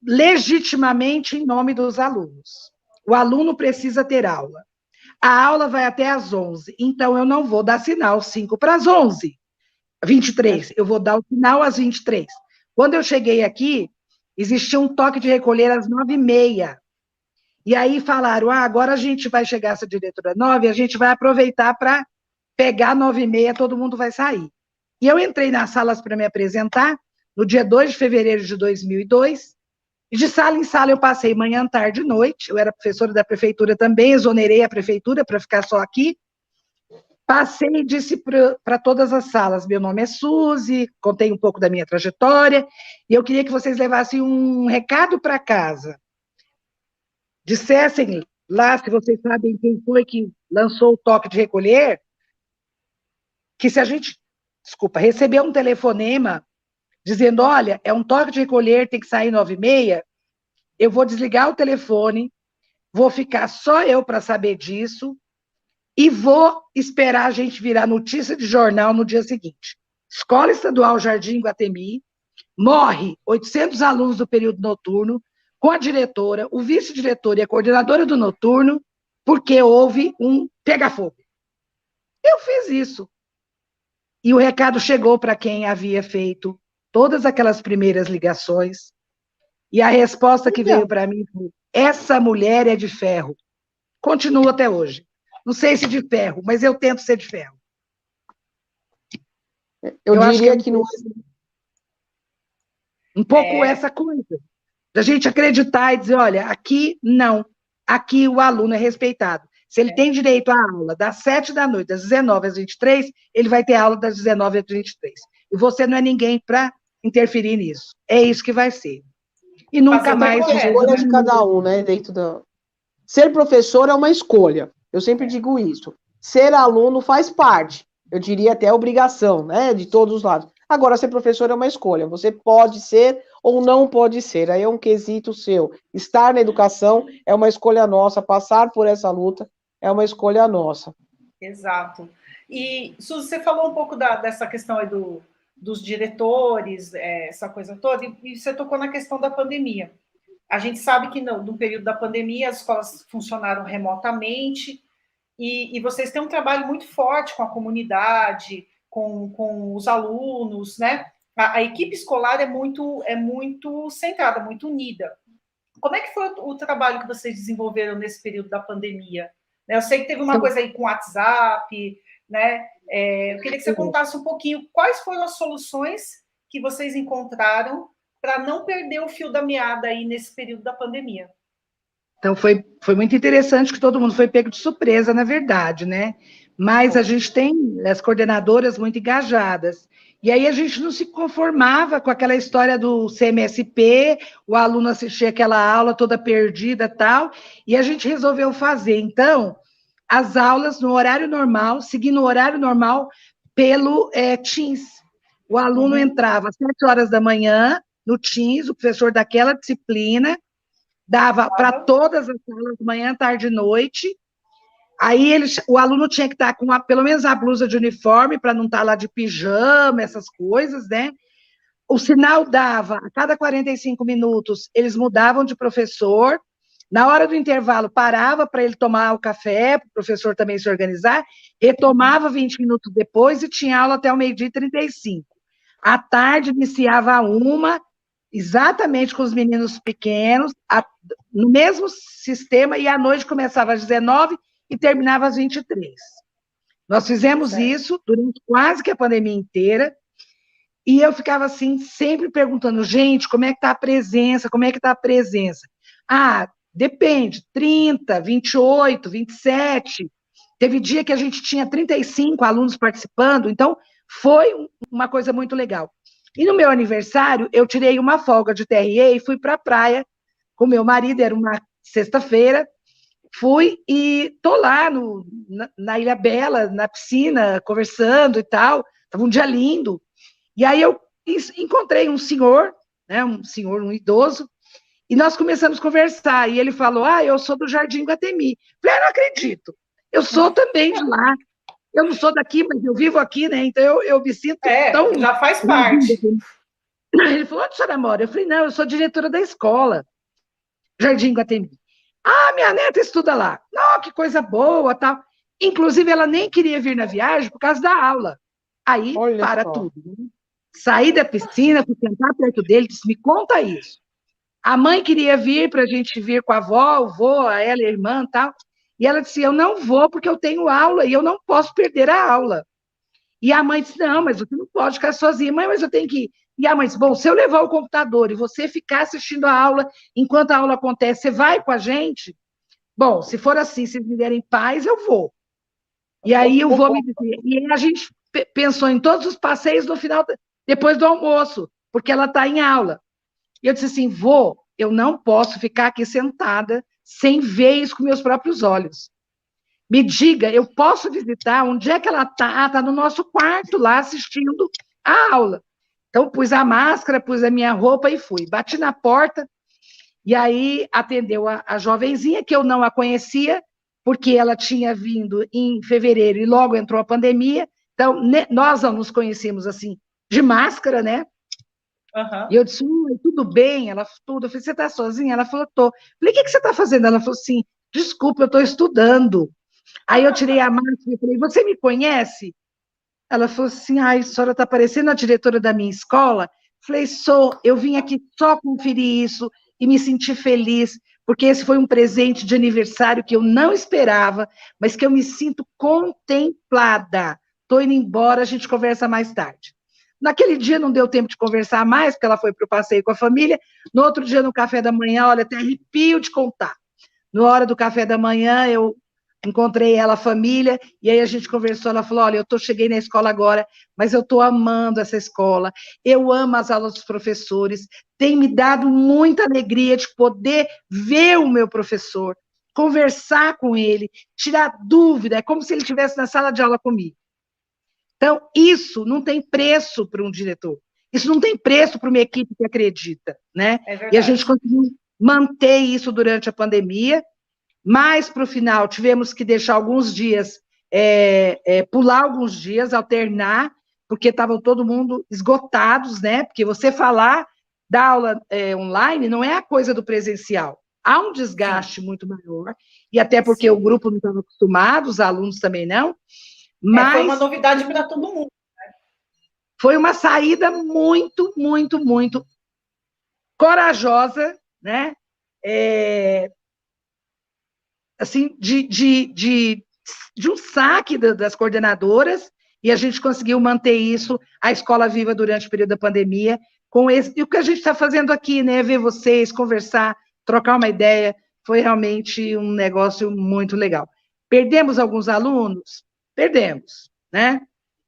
legitimamente em nome dos alunos. O aluno precisa ter aula. A aula vai até às 11, então eu não vou dar sinal 5 para as 11, 23, eu vou dar o sinal às 23. Quando eu cheguei aqui, existia um toque de recolher às 9h30. E aí falaram, agora a gente vai chegar essa diretora 9, a gente vai aproveitar para pegar 9h30, todo mundo vai sair. E eu entrei nas salas para me apresentar, no dia 2 de fevereiro de 2002, e de sala em sala eu passei manhã, tarde e noite, eu era professora da prefeitura também, exonerei a prefeitura para ficar só aqui, passei e disse para todas as salas, meu nome é Suzy, contei um pouco da minha trajetória, e eu queria que vocês levassem um recado para casa, dissessem lá, se vocês sabem quem foi que lançou o toque de recolher, que se a gente, receber um telefonema dizendo, olha, é um toque de recolher, tem que sair 9h30, eu vou desligar o telefone, vou ficar só eu para saber disso, e vou esperar a gente virar notícia de jornal no dia seguinte. Escola Estadual Jardim Guatemi, morre 800 alunos do período noturno, com a diretora, o vice-diretor e a coordenadora do noturno, porque houve um pega-fogo. Eu fiz isso. E o recado chegou para quem havia feito todas aquelas primeiras ligações. E a resposta que veio para mim foi: essa mulher é de ferro. Continua até hoje. Não sei se de ferro, mas eu tento ser de ferro. Eu diria que não um pouco essa coisa, da gente acreditar e dizer, olha, aqui não, aqui o aluno é respeitado. Se ele tem direito à aula das 7 da noite, das 19 às 23, ele vai ter aula das 19 às 23. E você não é ninguém para interferir nisso. É isso que vai ser. E nunca mais... É a escolha de cada um, né? Dentro da... Ser professor é uma escolha. Eu sempre digo isso. Ser aluno faz parte. Eu diria até obrigação, né? De todos os lados. Agora, ser professor é uma escolha. Você pode ser ou não pode ser. Aí é um quesito seu. Estar na educação é uma escolha nossa. Passar por essa luta é uma escolha nossa. Exato. E, Suzy, você falou um pouco dessa questão aí dos diretores, essa coisa toda, e você tocou na questão da pandemia. A gente sabe que no período da pandemia as escolas funcionaram remotamente, e vocês têm um trabalho muito forte com a comunidade, com os alunos, né? A equipe escolar é muito centrada, muito unida. Como é que foi o trabalho que vocês desenvolveram nesse período da pandemia? Eu sei que teve uma coisa aí com o WhatsApp, né? Eu queria que você contasse um pouquinho quais foram as soluções que vocês encontraram para não perder o fio da meada aí nesse período da pandemia. Então, foi muito interessante que todo mundo foi pego de surpresa, na verdade, né? Mas a gente tem as coordenadoras muito engajadas. E aí a gente não se conformava com aquela história do CMSP, o aluno assistia aquela aula toda perdida e tal, e a gente resolveu fazer, então, as aulas no horário normal, seguindo o horário normal pelo Teams. O aluno entrava às 7 horas da manhã no Teams, o professor daquela disciplina, dava para todas as aulas, manhã, tarde e noite. Aí o aluno tinha que estar com pelo menos a blusa de uniforme, para não estar lá de pijama, essas coisas, né? O sinal dava, a cada 45 minutos, eles mudavam de professor. Na hora do intervalo, parava para ele tomar o café, para o professor também se organizar, retomava 20 minutos depois e tinha aula até o 12h35. À tarde, iniciava exatamente com os meninos pequenos, no mesmo sistema, e à noite começava às 19 e terminava às 23. Nós fizemos isso durante quase que a pandemia inteira, e eu ficava assim, sempre perguntando, gente, como é que está a presença? Como é que está a presença? Ah, depende, 30, 28, 27. Teve dia que a gente tinha 35 alunos participando, então foi uma coisa muito legal. E no meu aniversário, eu tirei uma folga de TRE e fui para a praia com meu marido, era uma sexta-feira, fui e estou lá na Ilha Bela, na piscina, conversando e tal, estava um dia lindo. E aí eu encontrei um senhor, né, um idoso, e nós começamos a conversar, e ele falou, eu sou do Jardim Guatemi. Falei, não acredito, eu sou também de lá. Eu não sou daqui, mas eu vivo aqui, né? Então eu me sinto tão... já faz parte. Ele falou, onde a senhora mora? Eu falei, não, eu sou diretora da escola, Jardim Guatemi. Minha neta estuda lá. Não, que coisa boa, tal. Inclusive, ela nem queria vir na viagem por causa da aula. Aí, tudo. Né? Saí da piscina, fui sentar perto dele, disse, me conta isso. A mãe queria vir para a gente vir com a avó, o vô, ela e a irmã, tal. E ela disse, eu não vou porque eu tenho aula e eu não posso perder a aula. E a mãe disse, não, mas você não pode ficar sozinha. Mãe, mas eu tenho que ir. E a mãe disse, bom, se eu levar o computador e você ficar assistindo a aula, enquanto a aula acontece, você vai com a gente? Bom, se for assim, se me derem paz, eu vou. E aí eu vou me dizer. E a gente pensou em todos os passeios no final, depois do almoço, porque ela está em aula. E eu disse assim, vô, eu não posso ficar aqui sentada sem ver isso com meus próprios olhos. Me diga, eu posso visitar? Onde é que ela está? Está no nosso quarto, lá, assistindo a aula. Então, pus a máscara, pus a minha roupa e fui. Bati na porta, e aí atendeu a jovenzinha, que eu não a conhecia, porque ela tinha vindo em fevereiro e logo entrou a pandemia. Então, nós não nos conhecíamos assim, de máscara, né? E eu disse, tudo bem? Ela, tudo. Eu falei, você está sozinha? Ela falou, estou. Falei, o que você está fazendo? Ela falou assim, desculpa, eu estou estudando. Aí eu tirei a máscara e falei, você me conhece? Ela falou assim, ai, a senhora está parecendo a diretora da minha escola. Falei, sou, eu vim aqui só conferir isso e me senti feliz, porque esse foi um presente de aniversário que eu não esperava, mas que eu me sinto contemplada. Estou indo embora, a gente conversa mais tarde. Naquele dia não deu tempo de conversar mais, porque ela foi para o passeio com a família. No outro dia, no café da manhã, olha, até arrepio de contar. Na hora do café da manhã, eu encontrei ela, a família, e aí a gente conversou, ela falou, olha, cheguei na escola agora, mas eu estou amando essa escola, eu amo as aulas dos professores, tem me dado muita alegria de poder ver o meu professor, conversar com ele, tirar dúvida, é como se ele estivesse na sala de aula comigo. Então, isso não tem preço para um diretor, isso não tem preço para uma equipe que acredita, né? E a gente conseguiu manter isso durante a pandemia, mas para o final tivemos que deixar alguns dias, pular alguns dias, alternar, porque estavam todo mundo esgotados, né? Porque você falar da aula online não é a coisa do presencial. Há um desgaste muito maior, e até porque o grupo não estava acostumado, os alunos também não. Mas foi uma novidade para todo mundo. Né? Foi uma saída muito, muito, muito corajosa, né? Assim, de um saque das coordenadoras, e a gente conseguiu manter isso, a escola viva durante o período da pandemia, e o que a gente está fazendo aqui, né, ver vocês, conversar, trocar uma ideia, foi realmente um negócio muito legal. Perdemos alguns alunos? Perdemos, né?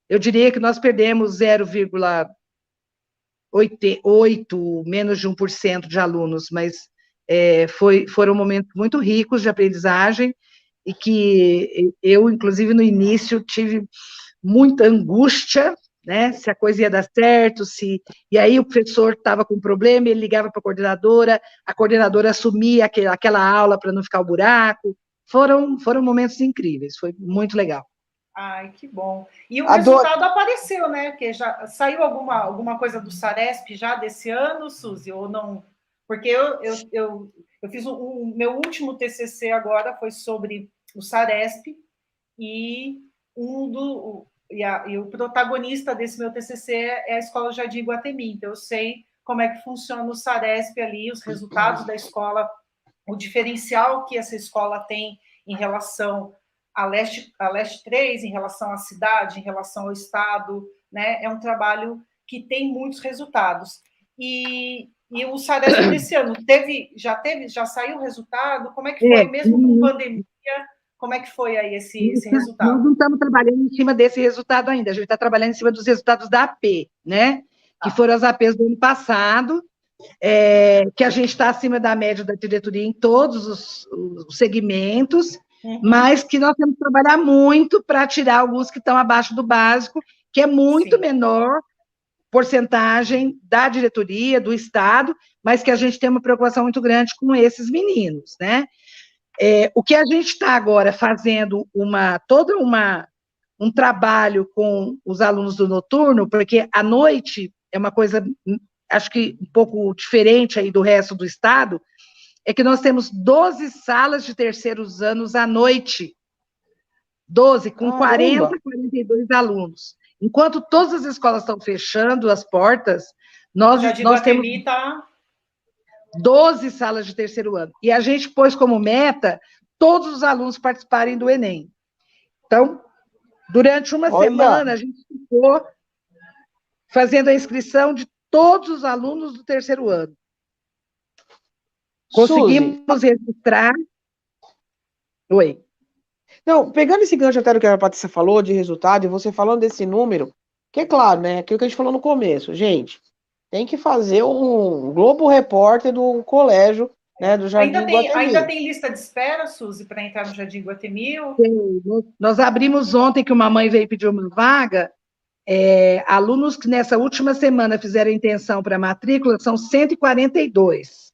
Eu diria que nós perdemos 0,8, menos de 1% de alunos, mas foram momentos muito ricos de aprendizagem e que eu, inclusive, no início, tive muita angústia, né, se a coisa ia dar certo, e aí o professor estava com problema, ele ligava para a coordenadora assumia aquela aula para não ficar o buraco. Foram momentos incríveis, foi muito legal. Ai, que bom. E o resultado apareceu, né? Que já saiu alguma coisa do Saresp já desse ano, Suzy, ou não? Porque eu fiz o meu último TCC agora foi sobre o Saresp e o protagonista desse meu TCC é a Escola Jardim Iguatemi. Então eu sei como é que funciona o Saresp ali, os resultados da escola, o diferencial que essa escola tem em relação a Leste 3, em relação à cidade, em relação ao Estado, né? É um trabalho que tem muitos resultados. E o Saresp desse ano já saiu o resultado? Como é que foi, mesmo com pandemia? Como é que foi aí esse resultado? Nós não estamos trabalhando em cima desse resultado ainda, a gente está trabalhando em cima dos resultados da AP, né? Que foram as APs do ano passado, que a gente está acima da média da diretoria em todos os segmentos, mas que nós temos que trabalhar muito para tirar alguns que estão abaixo do básico, que é muito menor porcentagem da diretoria, do Estado, mas que a gente tem uma preocupação muito grande com esses meninos, né? O que a gente está agora fazendo um trabalho com os alunos do noturno, porque à noite é uma coisa, acho que um pouco diferente aí do resto do estado, é que nós temos 12 salas de terceiros anos à noite. 12, com 40, 42 alunos. Enquanto todas as escolas estão fechando as portas, nós temos 12 salas de terceiro ano. E a gente pôs como meta todos os alunos participarem do Enem. Então, durante uma semana, a gente ficou fazendo a inscrição de todos os alunos do terceiro ano. Conseguimos registrar. Oi. Não, pegando esse gancho até do que a Patrícia falou, de resultado, e você falando desse número, que é claro, né, aquilo que a gente falou no começo, gente, tem que fazer um Globo Repórter do colégio, né, do Jardim Iguatemi. Ainda tem lista de espera, Suzy, para entrar no Jardim Iguatemi? Nós abrimos ontem, que uma mãe veio pedir uma vaga, alunos que nessa última semana fizeram intenção para matrícula, são 142,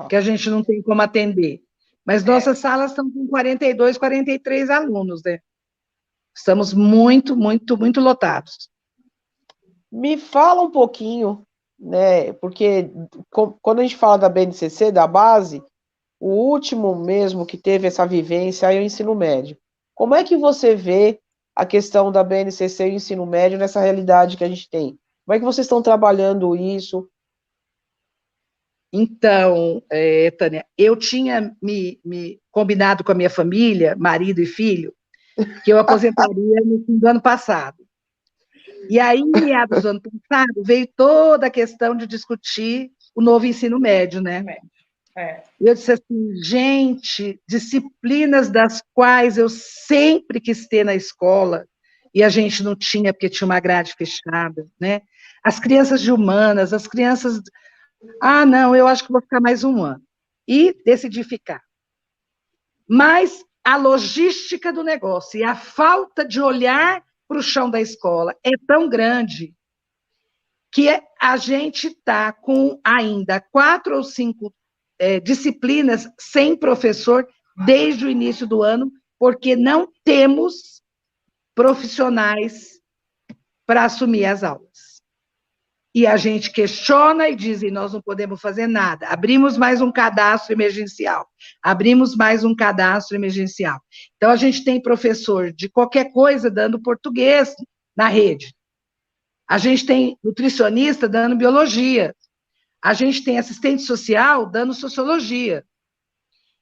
que a gente não tem como atender. Mas nossas salas estão com 42, 43 alunos, né? Estamos muito, muito, muito lotados. Me fala um pouquinho, né? Porque quando a gente fala da BNCC, da base, o último mesmo que teve essa vivência aí é o ensino médio. Como é que você vê a questão da BNCC e o ensino médio nessa realidade que a gente tem? Como é que vocês estão trabalhando isso? Então, Tânia, eu tinha me combinado com a minha família, marido e filho, que eu aposentaria no fim do ano passado. E aí, em meados do ano passado, veio toda a questão de discutir o novo ensino médio, né? E eu disse assim, gente, disciplinas das quais eu sempre quis ter na escola, e a gente não tinha, porque tinha uma grade fechada, né? As crianças de humanas, as crianças... Ah, não, eu acho que vou ficar mais um ano. E decidi ficar. Mas a logística do negócio e a falta de olhar para o chão da escola é tão grande que a gente está com ainda 4 ou 5 disciplinas sem professor desde o início do ano, porque não temos profissionais para assumir as aulas. E a gente questiona e diz, nós não podemos fazer nada. Abrimos mais um cadastro emergencial. Abrimos mais um cadastro emergencial. Então, a gente tem professor de qualquer coisa dando português na rede. A gente tem nutricionista dando biologia. A gente tem assistente social dando sociologia.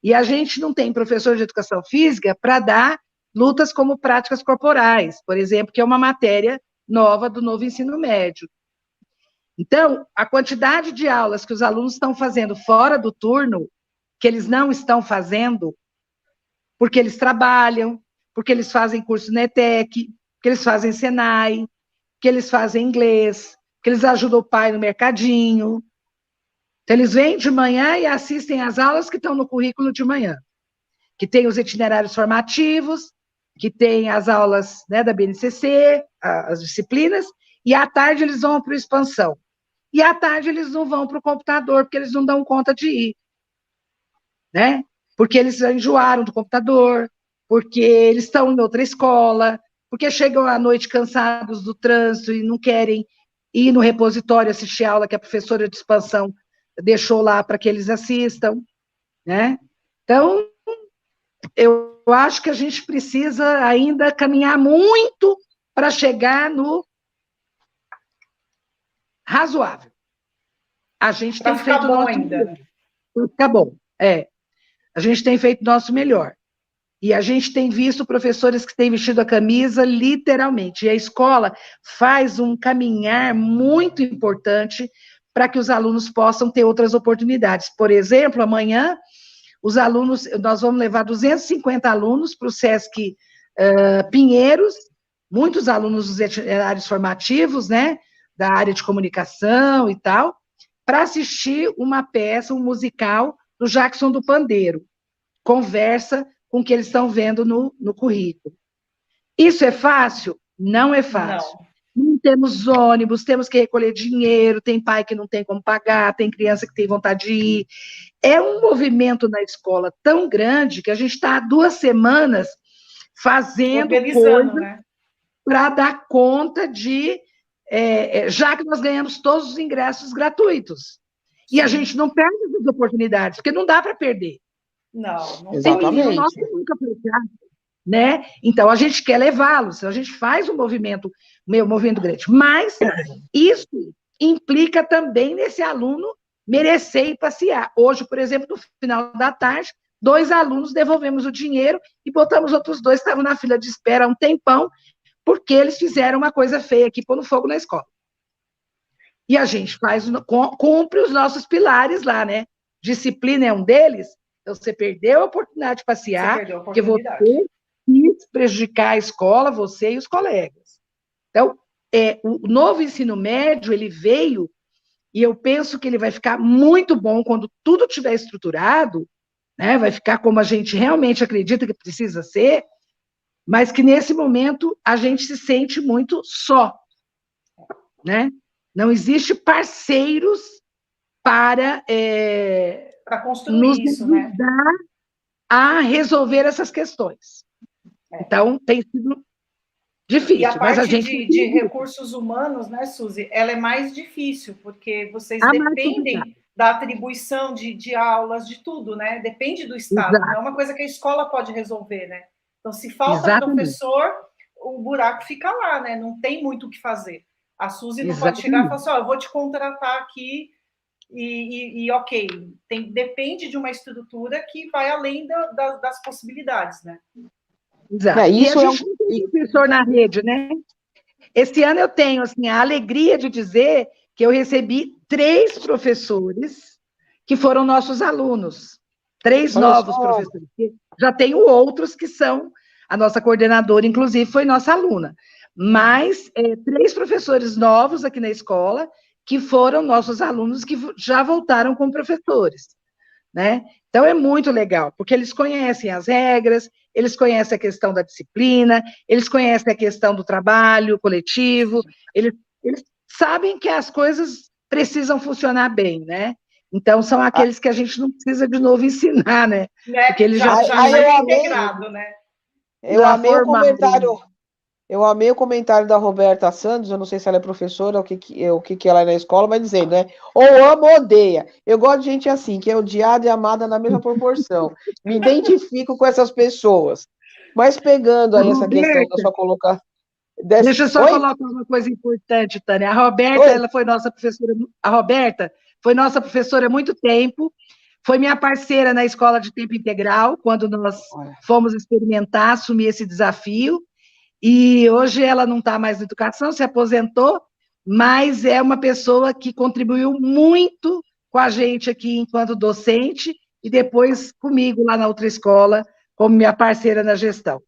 E a gente não tem professor de educação física para dar lutas como práticas corporais, por exemplo, que é uma matéria nova do novo ensino médio. Então, a quantidade de aulas que os alunos estão fazendo fora do turno, que eles não estão fazendo, porque eles trabalham, porque eles fazem curso na ETEC, porque eles fazem Senai, que eles fazem inglês, que eles ajudam o pai no mercadinho. Então, eles vêm de manhã e assistem às aulas que estão no currículo de manhã, que tem os itinerários formativos, que tem as aulas, né, da BNCC, as disciplinas, e à tarde eles vão para a expansão. E à tarde eles não vão para o computador, porque eles não dão conta de ir. Né? Porque eles enjoaram do computador, porque eles estão em outra escola, porque chegam à noite cansados do trânsito e não querem ir no repositório assistir a aula que a professora de expansão deixou lá para que eles assistam. Né? Então, eu acho que a gente precisa ainda caminhar muito para chegar no razoável. A gente tem feito o nosso melhor. Fica bom, A gente tem feito o nosso melhor. E a gente tem visto professores que têm vestido a camisa, literalmente. E a escola faz um caminhar muito importante para que os alunos possam ter outras oportunidades. Por exemplo, amanhã, os alunos, nós vamos levar 250 alunos para o SESC Pinheiros, muitos alunos dos itinerários formativos, né, da área de comunicação e tal, para assistir uma peça, um musical do Jackson do Pandeiro. Conversa com o que eles estão vendo no currículo. Isso é fácil? Não é fácil. Não temos ônibus, temos que recolher dinheiro, tem pai que não tem como pagar, tem criança que tem vontade de ir. É um movimento na escola tão grande que a gente está há 2 semanas fazendo coisa, né, para dar conta de... já que nós ganhamos todos os ingressos gratuitos. E a gente não perde as oportunidades, porque não dá para perder. Não exatamente. Nossa, nunca né? Então, a gente quer levá-los, a gente faz um movimento grande. Mas isso implica também nesse aluno merecer ir passear. Hoje, por exemplo, no final da tarde, 2 alunos devolvemos o dinheiro e botamos outros 2 que estavam na fila de espera há um tempão, porque eles fizeram uma coisa feia aqui, pondo fogo na escola. E a gente cumpre os nossos pilares lá, né? Disciplina é um deles. Então, você perdeu a oportunidade de passear, porque você quis prejudicar a escola, você e os colegas. Então, o novo ensino médio, ele veio, e eu penso que ele vai ficar muito bom quando tudo estiver estruturado, né? Vai ficar como a gente realmente acredita que precisa ser, mas que, nesse momento, a gente se sente muito só, né? Não existe parceiros para construir nos isso, ajudar, né, a resolver essas questões. Então, tem sido difícil. E a parte mas a gente de recursos humanos, né, Suzy, ela é mais difícil, porque vocês dependem da atribuição de aulas, de tudo, né? Depende do Estado. Exato. Não é uma coisa que a escola pode resolver, né? Então, se falta professor, o buraco fica lá, né? Não tem muito o que fazer. A Suzy não pode Exatamente. chegar e falar assim, ó, eu vou te contratar aqui ok, depende de uma estrutura que vai além das possibilidades, né? Exato. E a Isso gente não tem professor na rede, né? Esse ano eu tenho assim, a alegria de dizer que eu recebi 3 professores que foram nossos alunos. 3 Olha novos só. professores. Já tenho outros que são, a nossa coordenadora, inclusive, foi nossa aluna. Mas 3 professores novos aqui na escola que foram nossos alunos que já voltaram com professores, né? Então é muito legal, porque eles conhecem as regras, eles conhecem a questão da disciplina, eles conhecem a questão do trabalho coletivo, eles sabem que as coisas precisam funcionar bem, né? Então são aqueles que a gente não precisa de novo ensinar, né? Porque eles já chega integrado, né? Eu amei o comentário. Eu amei o comentário da Roberta Santos, eu não sei se ela é professora ou o que ela é na escola, mas dizendo, né? Ou ama ou odeia. Eu gosto de gente assim, que é odiada e amada na mesma proporção. Me identifico com essas pessoas. Mas pegando aí essa questão da sua colocação. Deixa eu só Oi? colocar uma coisa importante, Tânia. A Roberta, Oi? ela foi nossa professora. A Roberta foi nossa professora há muito tempo. Foi minha parceira na escola de tempo integral, quando nós fomos experimentar, assumir esse desafio. E hoje ela não está mais na educação, se aposentou, mas é uma pessoa que contribuiu muito com a gente aqui enquanto docente e depois comigo lá na outra escola, como minha parceira na gestão.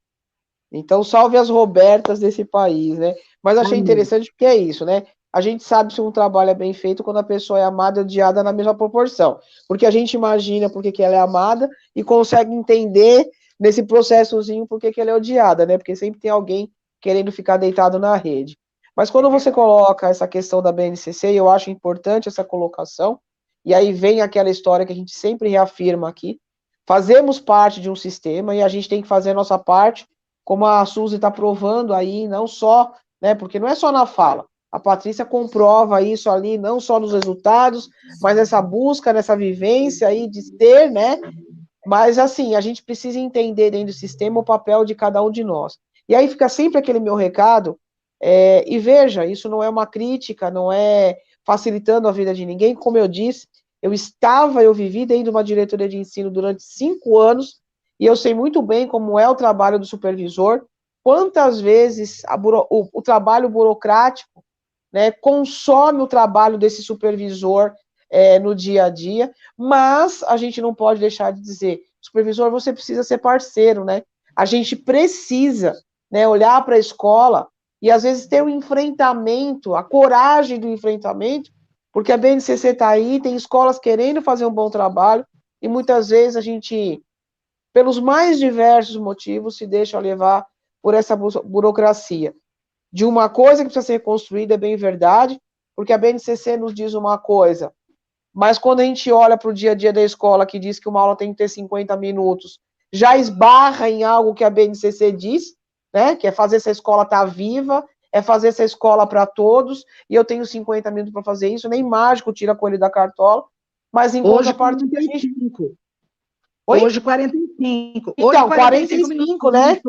Então, salve as Robertas desse país, né? Mas achei interessante porque é isso, né? A gente sabe se um trabalho é bem feito quando a pessoa é amada e odiada na mesma proporção. Porque a gente imagina por que ela é amada e consegue entender nesse processozinho por que ela é odiada, né? Porque sempre tem alguém querendo ficar deitado na rede. Mas quando você coloca essa questão da BNCC, eu acho importante essa colocação, e aí vem aquela história que a gente sempre reafirma aqui, fazemos parte de um sistema e a gente tem que fazer a nossa parte, como a Suzy está provando aí, não só, né, porque não é só na fala, a Patrícia comprova isso ali, não só nos resultados, mas essa busca, nessa vivência aí de ter, né, mas assim, a gente precisa entender dentro do sistema o papel de cada um de nós. E aí fica sempre aquele meu recado, e veja, isso não é uma crítica, não é facilitando a vida de ninguém, como eu disse, eu vivi dentro de uma diretoria de ensino durante 5 anos, e eu sei muito bem como é o trabalho do supervisor, quantas vezes o trabalho burocrático, né, consome o trabalho desse supervisor no dia a dia, mas a gente não pode deixar de dizer, supervisor, você precisa ser parceiro, né? A gente precisa, né, olhar para a escola e às vezes ter um enfrentamento, a coragem do enfrentamento, porque a BNCC está aí, tem escolas querendo fazer um bom trabalho, e muitas vezes a gente, pelos mais diversos motivos, se deixa levar por essa burocracia. De uma coisa que precisa ser construída, é bem verdade, porque a BNCC nos diz uma coisa, mas quando a gente olha para o dia a dia da escola, que diz que uma aula tem que ter 50 minutos, já esbarra em algo que a BNCC diz, né, que é fazer essa escola estar viva, é fazer essa escola para todos, e eu tenho 50 minutos para fazer isso, nem mágico tira coelho da cartola, mas em contrapartida... 45. Oi? Hoje 45. Então, Hoje 45 né?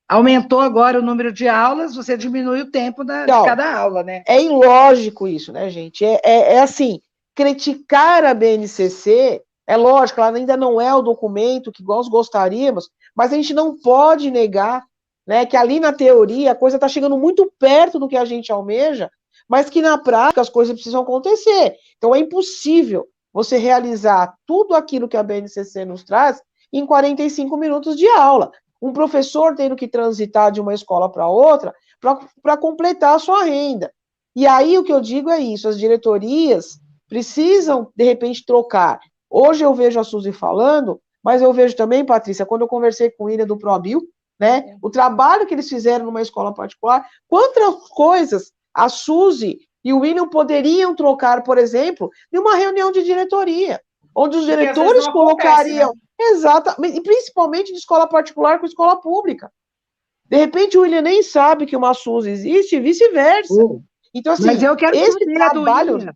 Aumentou agora o número de aulas, você diminui o tempo de cada aula, né? É ilógico isso, né, gente? É assim, criticar a BNCC, é lógico, ela ainda não é o documento que nós gostaríamos, mas a gente não pode negar, né, que ali na teoria a coisa está chegando muito perto do que a gente almeja, mas que na prática as coisas precisam acontecer. Então é impossível você realizar tudo aquilo que a BNCC nos traz em 45 minutos de aula. Um professor tendo que transitar de uma escola para outra para completar a sua renda. E aí o que eu digo é isso, as diretorias precisam, de repente, trocar. Hoje eu vejo a Suzy falando, mas eu vejo também, Patrícia, quando eu conversei com o William do ProBio, né, o trabalho que eles fizeram numa escola particular, quantas coisas a Suzy e o William poderiam trocar, por exemplo, em uma reunião de diretoria, onde os diretores colocariam... Acontece, né? Exatamente, e principalmente de escola particular com escola pública. De repente o William nem sabe que uma Suzy existe e vice-versa. Então, assim, mas eu quero esse trabalho... do William.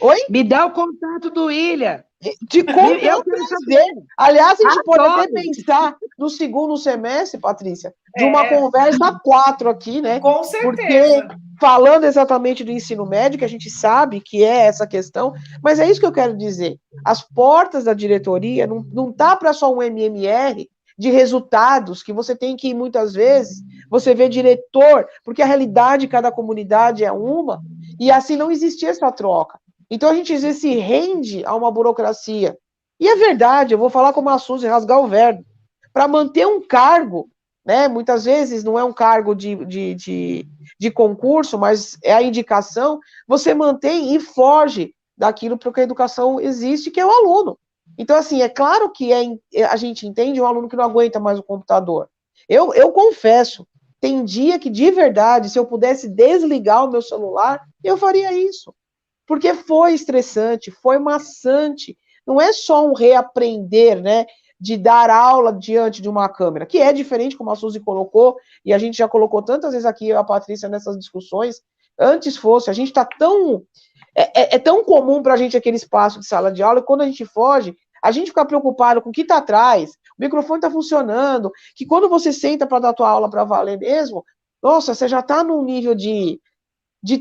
Oi? Me dá o contato do William. De com Eu todo prazer. Aliás, a gente pode até pensar no segundo semestre, Patrícia, de uma conversa 4 aqui, né? Com certeza. Porque falando exatamente do ensino médio, que a gente sabe que é essa questão, mas é isso que eu quero dizer. As portas da diretoria não tá para só um MMR de resultados, que você tem que ir muitas vezes, você vê diretor, porque a realidade de cada comunidade é uma, e assim não existia essa troca. Então a gente às vezes se rende a uma burocracia. E é verdade, eu vou falar como a Suzy, rasgar o verbo. Para manter um cargo, né, muitas vezes não é um cargo de concurso, mas é a indicação, você mantém e foge daquilo para que a educação existe, que é o aluno. Então, assim, é claro que a gente entende um aluno que não aguenta mais o computador. Eu confesso, tem dia que, de verdade, se eu pudesse desligar o meu celular, eu faria isso. Porque foi estressante, foi maçante. Não é só um reaprender, né, de dar aula diante de uma câmera, que é diferente, como a Suzy colocou, e a gente já colocou tantas vezes aqui, a Patrícia, nessas discussões. Antes fosse, a gente está tão... É tão comum para a gente aquele espaço de sala de aula, e quando a gente foge, a gente fica preocupado com o que está atrás, o microfone está funcionando, que quando você senta para dar a tua aula para valer mesmo, nossa, você já está num nível de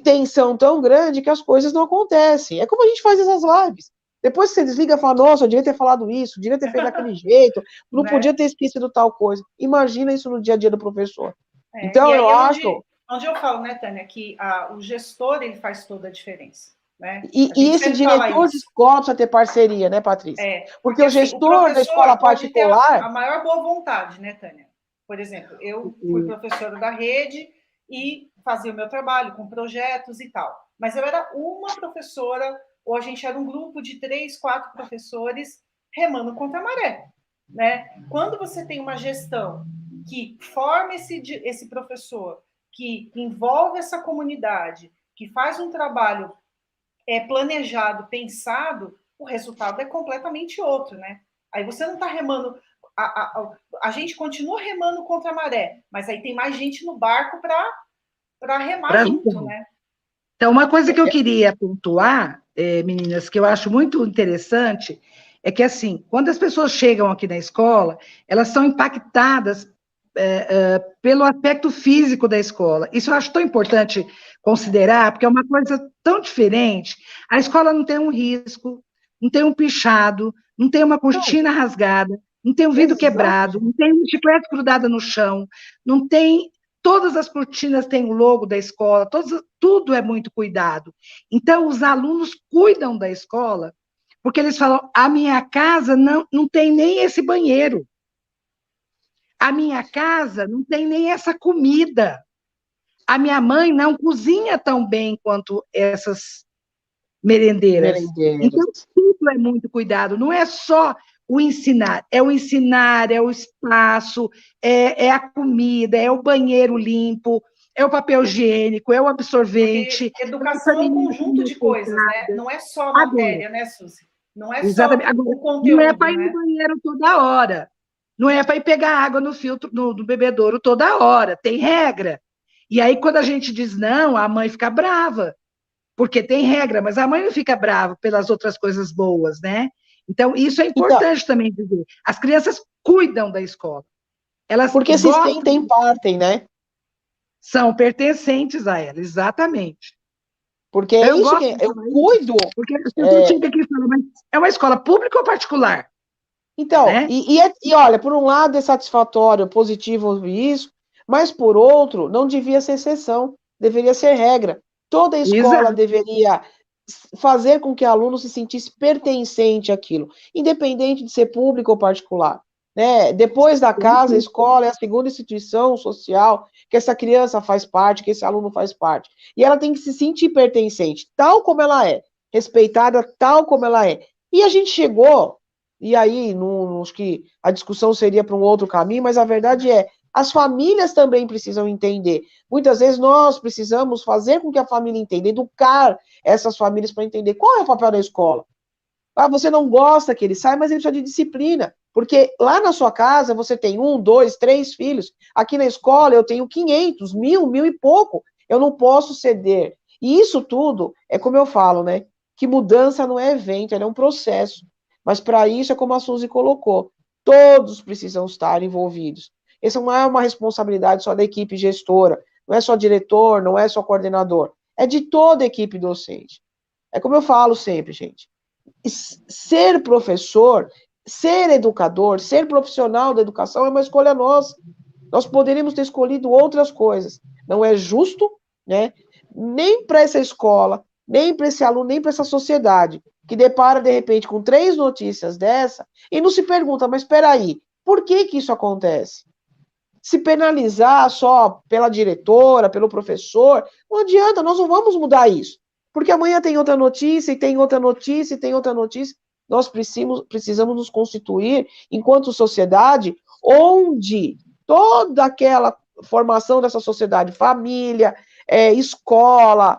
tensão tão grande que as coisas não acontecem. É como a gente faz essas lives. Depois que você desliga, fala, nossa, eu devia ter falado isso, devia ter feito daquele jeito, não podia ter esquecido tal coisa. Imagina isso no dia a dia do professor. Então, eu acho... Onde eu falo, né, Tânia, que o gestor, ele faz toda a diferença. Né? E esse diretor de escola precisa ter parceria, né, Patrícia? Porque o gestor da escola particular... a maior boa vontade, né, Tânia? Por exemplo, eu fui professora da rede e fazia o meu trabalho com projetos e tal. Mas eu era uma professora, ou a gente era um grupo de 3, 4 professores remando contra a maré. Né? Quando você tem uma gestão que forma esse professor, que envolve essa comunidade, que faz um trabalho planejado, pensado, o resultado é completamente outro, né? Aí você não está remando... A gente continua remando contra a maré, mas aí tem mais gente no barco para remar junto, né? Então, uma coisa que eu queria pontuar, meninas, que eu acho muito interessante, é que, assim, quando as pessoas chegam aqui na escola, elas são impactadas pelo aspecto físico da escola. Isso eu acho tão importante considerar, porque é uma coisa tão diferente. A escola não tem um risco, não tem um pichado, não tem uma cortina rasgada, não tem um vidro quebrado, não tem uma bicicleta grudada no chão, não tem... Todas as cortinas têm o logo da escola, tudo é muito cuidado. Então, os alunos cuidam da escola, porque eles falam, a minha casa não tem nem esse banheiro. A minha casa não tem nem essa comida. A minha mãe não cozinha tão bem quanto essas merendeiras. Então, tudo é muito cuidado. Não é só o ensinar, é o espaço, é a comida, é o banheiro limpo, é o papel higiênico, é o absorvente. Porque educação é um conjunto de coisas, né? Não é só a matéria, né, Suzy? Não é só o conteúdo. Não é para ir no banheiro toda hora. Não é para ir pegar água no filtro, no bebedouro toda hora. Tem regra. E aí, quando a gente diz não, a mãe fica brava, porque tem regra, mas a mãe não fica brava pelas outras coisas boas, né? Então, isso é importante também dizer. As crianças cuidam da escola. Elas porque se sentem parte, né? São pertencentes a ela, exatamente. Porque é isso que eu cuido. Porque as pessoas chegam aqui e falam, mas é uma escola pública ou particular? Então, né? e olha, por um lado é satisfatório, positivo ouvir isso, mas por outro, não devia ser exceção, deveria ser regra. Toda escola deveria fazer com que o aluno se sentisse pertencente àquilo, independente de ser público ou particular. Né? Depois da casa, a escola é a segunda instituição social que essa criança faz parte, que esse aluno faz parte. E ela tem que se sentir pertencente, tal como ela é, respeitada tal como ela é. E a gente chegou, e aí, acho que a discussão seria para um outro caminho, mas a verdade é, as famílias também precisam entender. Muitas vezes nós precisamos fazer com que a família entenda, educar essas famílias para entender qual é o papel da escola. Ah, você não gosta que ele saia, mas ele precisa de disciplina. Porque lá na sua casa você tem 1, 2, 3 filhos. Aqui na escola eu tenho 500, 1.000 e pouco. Eu não posso ceder. E isso tudo é como eu falo, né? Que mudança não é evento, ela é um processo. Mas para isso é como a Suzy colocou, todos precisam estar envolvidos. Essa não é uma responsabilidade só da equipe gestora, não é só diretor, não é só coordenador, é de toda a equipe docente. É como eu falo sempre, gente, ser professor, ser educador, ser profissional da educação é uma escolha nossa. Nós poderíamos ter escolhido outras coisas. Não é justo, né? Nem para essa escola, nem para esse aluno, nem para essa sociedade, que depara, de repente, com 3 notícias dessa, e não se pergunta, mas espera aí, por que que isso acontece? Se penalizar só pela diretora, pelo professor, não adianta, nós não vamos mudar isso. Porque amanhã tem outra notícia, e tem outra notícia, e tem outra notícia. Nós precisamos nos constituir, enquanto sociedade, onde toda aquela formação dessa sociedade, família, escola,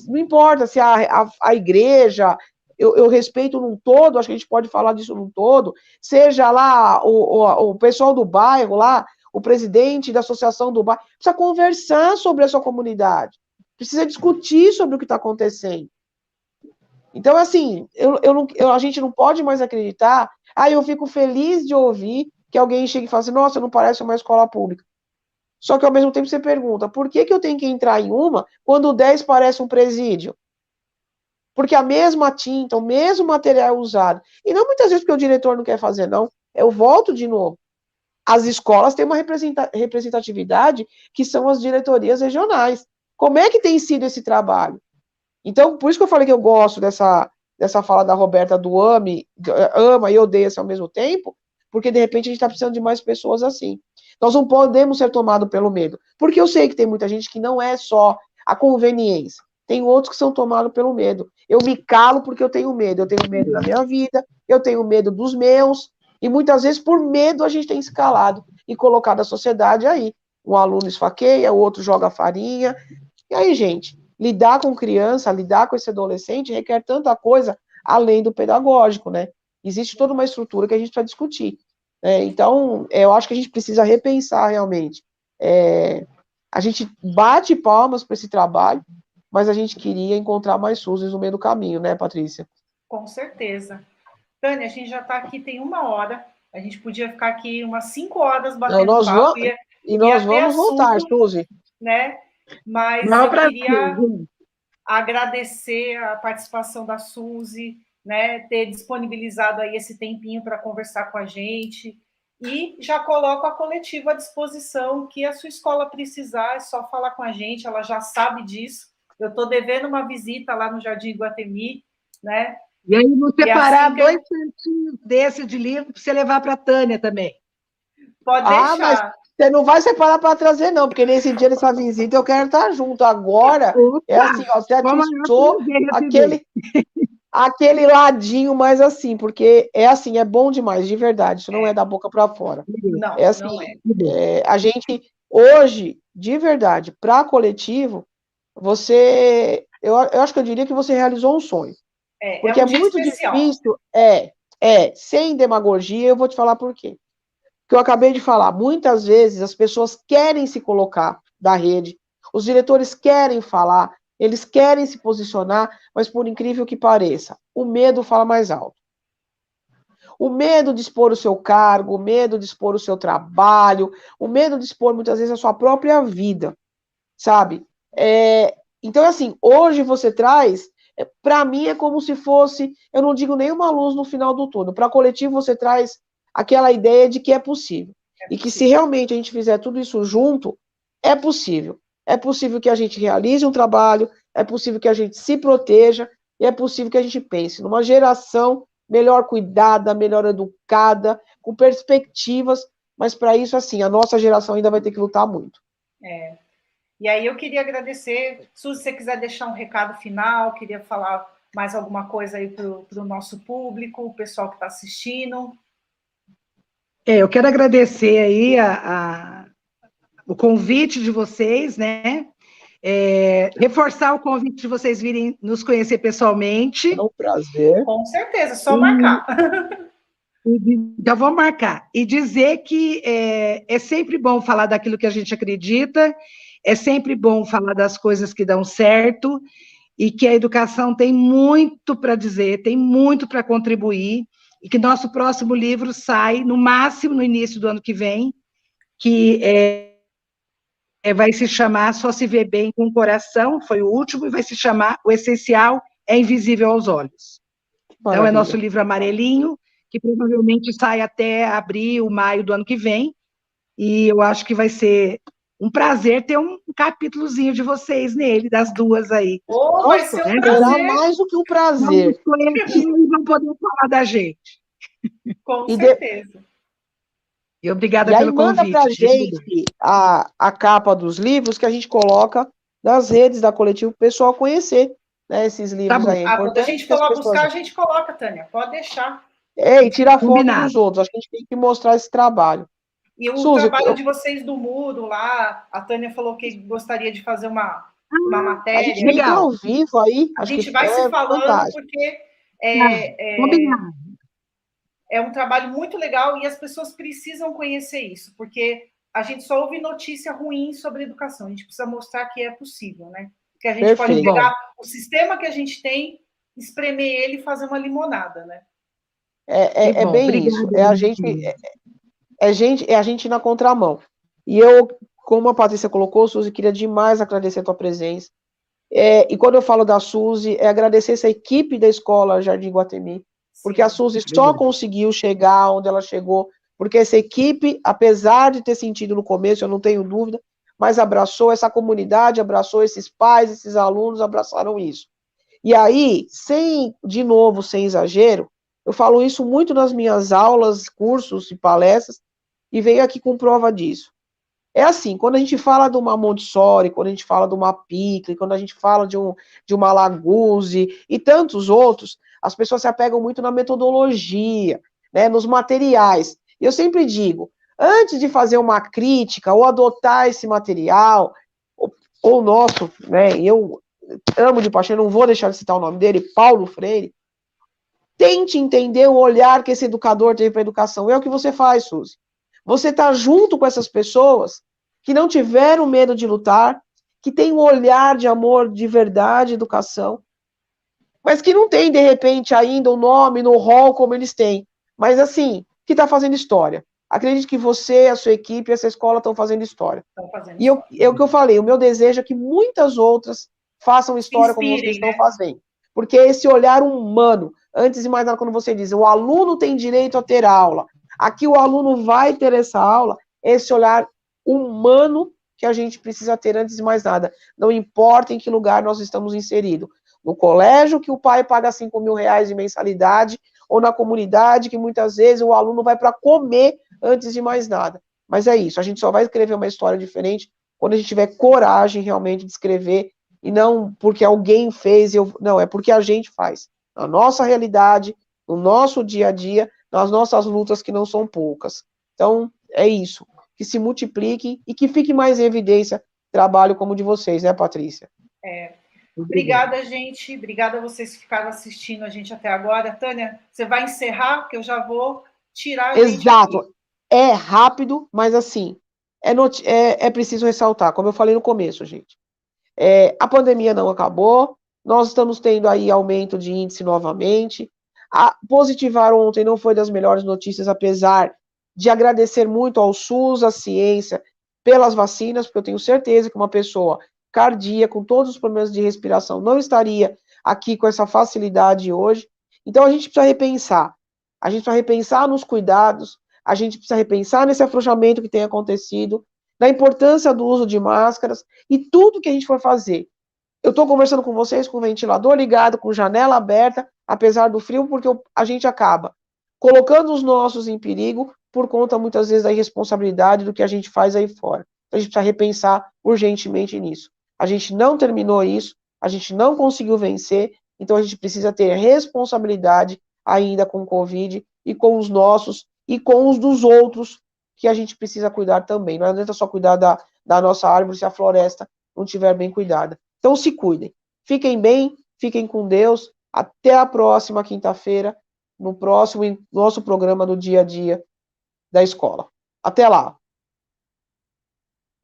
não importa se a igreja, eu respeito num todo, acho que a gente pode falar disso num todo, seja lá o pessoal do bairro, lá, o presidente da associação do bairro, precisa conversar sobre a sua comunidade, precisa discutir sobre o que está acontecendo. Então, assim, a gente não pode mais acreditar, eu fico feliz de ouvir que alguém chega e fala assim, nossa, não parece uma escola pública. Só que, ao mesmo tempo, você pergunta, por que eu tenho que entrar em uma quando 10 parece um presídio? Porque a mesma tinta, o mesmo material usado. E não muitas vezes porque o diretor não quer fazer, não. Eu volto de novo. As escolas têm uma representatividade que são as diretorias regionais. Como é que tem sido esse trabalho? Então, por isso que eu falei que eu gosto dessa fala da Roberta do ama e odeia-se ao mesmo tempo, porque, de repente, a gente está precisando de mais pessoas assim. Nós não podemos ser tomados pelo medo. Porque eu sei que tem muita gente que não é só a conveniência. Tem outros que são tomados pelo medo. Eu me calo porque eu tenho medo. Eu tenho medo da minha vida, eu tenho medo dos meus, e muitas vezes, por medo, a gente tem se calado e colocado a sociedade aí. Um aluno esfaqueia, o outro joga farinha. E aí, gente, lidar com criança, lidar com esse adolescente requer tanta coisa além do pedagógico, né? Existe toda uma estrutura que a gente precisa discutir. Então, eu acho que a gente precisa repensar realmente. A gente bate palmas para esse trabalho, mas a gente queria encontrar mais SUSes no meio do caminho, né, Patrícia? Com certeza. Tânia, a gente já está aqui, tem 1 hora, a gente podia ficar aqui umas 5 horas batendo papo. Nós vamos voltar, Suzy. Né? Mas eu queria agradecer a participação da Suzy, né, ter disponibilizado aí esse tempinho para conversar com a gente, e já coloco a coletiva à disposição, que a sua escola precisar, é só falar com a gente, ela já sabe disso. Eu estou devendo uma visita lá no Jardim Iguatemi, né? E aí, vou separar 2 cantinhos desse de livro para você levar para a Tânia também. Pode deixar. Mas você não vai separar para trazer, não, porque nesse dia dessa visita eu quero estar junto. Agora, é assim, ó, você atiçou aquele ladinho, mas assim, porque é assim, é bom demais, de verdade, isso não é da boca para fora. Não, assim, não é. A gente, hoje, de verdade, para coletivo, eu acho que eu diria que você realizou um sonho. Porque é muito especial. Difícil, sem demagogia, eu vou te falar por quê. Que eu acabei de falar, muitas vezes as pessoas querem se colocar da rede, os diretores querem falar, eles querem se posicionar, mas por incrível que pareça, o medo fala mais alto. O medo de expor o seu cargo, o medo de expor o seu trabalho, o medo de expor muitas vezes a sua própria vida, sabe? Então, assim, hoje você traz, para mim é como se fosse, eu não digo nenhuma luz no final do túnel, para coletivo você traz aquela ideia de que é possível. E que se realmente a gente fizer tudo isso junto, é possível. É possível que a gente realize um trabalho, é possível que a gente se proteja, e é possível que a gente pense numa geração melhor cuidada, melhor educada, com perspectivas, mas para isso, assim, a nossa geração ainda vai ter que lutar muito. E aí eu queria agradecer, Suzy, se você quiser deixar um recado final, queria falar mais alguma coisa aí para o nosso público, o pessoal que está assistindo. Eu quero agradecer aí o convite de vocês, né? Reforçar o convite de vocês virem nos conhecer pessoalmente. É um prazer. Com certeza, só marcar. Já vou marcar. E dizer que é sempre bom falar daquilo que a gente acredita, é sempre bom falar das coisas que dão certo, e que a educação tem muito para dizer, tem muito para contribuir, e que nosso próximo livro sai, no máximo, no início do ano que vem, que vai se chamar Só se vê bem com o coração, foi o último, e vai se chamar O Essencial é Invisível aos Olhos. Então, é nosso livro amarelinho, que provavelmente sai até abril, maio do ano que vem, e eu acho que vai ser um prazer ter um capítulozinho de vocês nele, das duas aí. Oh, vai ser um prazer. Mais do que um prazer. Eles vão poder falar da gente. Com certeza. E obrigada e aí pelo manda convite. pra gente a capa dos livros que a gente coloca nas redes da coletiva para o pessoal conhecer, né, esses livros aí. É quando a gente for lá buscar, a gente coloca, Tânia, pode deixar. E tirar foto dos outros, acho que a gente tem que mostrar esse trabalho. E o trabalho de vocês do muro lá, a Tânia falou que gostaria de fazer uma matéria. A gente tem que estar ao vivo aí. A gente vai se falando, fantástico. Porque é um trabalho muito legal e as pessoas precisam conhecer isso, porque a gente só ouve notícia ruim sobre educação, a gente precisa mostrar que é possível, né? Que a gente pode pegar o sistema que a gente tem, espremer ele e fazer uma limonada, né? É bem obrigado, isso, é a gente na contramão. E eu, como a Patrícia colocou, Suzy, queria demais agradecer a tua presença. E quando eu falo da Suzy, é agradecer essa equipe da escola Jardim Guatemi, porque a Suzy só conseguiu chegar onde ela chegou, porque essa equipe, apesar de ter sentido no começo, eu não tenho dúvida, mas abraçou essa comunidade, abraçou esses pais, esses alunos, abraçaram isso. E aí, sem exagero, eu falo isso muito nas minhas aulas, cursos e palestras, e venho aqui com prova disso. É assim, quando a gente fala de uma Montessori, quando a gente fala de uma Pickle, quando a gente fala de uma Laguzzi e tantos outros, as pessoas se apegam muito na metodologia, né, nos materiais. E eu sempre digo, antes de fazer uma crítica ou adotar esse material, ou nosso, né, eu amo de paixão, não vou deixar de citar o nome dele, Paulo Freire, tente entender o olhar que esse educador teve para a educação. É o que você faz, Suzy. Você está junto com essas pessoas que não tiveram medo de lutar, que têm um olhar de amor de verdade, educação, mas que não tem, de repente, ainda o nome no hall como eles têm. Mas, assim, que está fazendo história. Acredite que você, a sua equipe, essa escola estão fazendo história. E o que eu falei, o meu desejo é que muitas outras façam história como vocês estão fazendo. Porque esse olhar humano, antes de mais nada, quando você diz, o aluno tem direito a ter aula, aqui o aluno vai ter essa aula, esse olhar humano que a gente precisa ter antes de mais nada. Não importa em que lugar nós estamos inseridos. No colégio, que o pai paga 5 mil reais de mensalidade, ou na comunidade, que muitas vezes o aluno vai para comer antes de mais nada. Mas é isso, a gente só vai escrever uma história diferente quando a gente tiver coragem realmente de escrever, e não porque alguém fez, não, é porque a gente faz. Na nossa realidade, no nosso dia a dia, nas nossas lutas, que não são poucas. Então, é isso. Que se multiplique e que fique mais em evidência trabalho como o de vocês, né, Patrícia? Obrigada, gente. Obrigada a vocês que ficaram assistindo a gente até agora. Tânia, você vai encerrar, porque eu já vou tirar a gente Exato. aqui. É rápido, mas assim, é preciso ressaltar, como eu falei no começo, gente. A pandemia não acabou, nós estamos tendo aí aumento de índice novamente. Positivar ontem não foi das melhores notícias, apesar de agradecer muito ao SUS, à ciência, pelas vacinas, porque eu tenho certeza que uma pessoa cardíaca, com todos os problemas de respiração, não estaria aqui com essa facilidade hoje. Então, a gente precisa repensar. A gente precisa repensar nos cuidados, a gente precisa repensar nesse afrouxamento que tem acontecido, na importância do uso de máscaras e tudo que a gente for fazer. Eu estou conversando com vocês com o ventilador ligado, com janela aberta, apesar do frio, porque a gente acaba colocando os nossos em perigo por conta, muitas vezes, da irresponsabilidade do que a gente faz aí fora. Então, a gente precisa repensar urgentemente nisso. A gente não terminou isso, a gente não conseguiu vencer, então a gente precisa ter responsabilidade ainda com o Covid e com os nossos e com os dos outros, que a gente precisa cuidar também. Não adianta só cuidar da nossa árvore se a floresta não estiver bem cuidada. Então, se cuidem. Fiquem bem, fiquem com Deus. Até a próxima quinta-feira, no próximo nosso programa do dia a dia da escola. Até lá.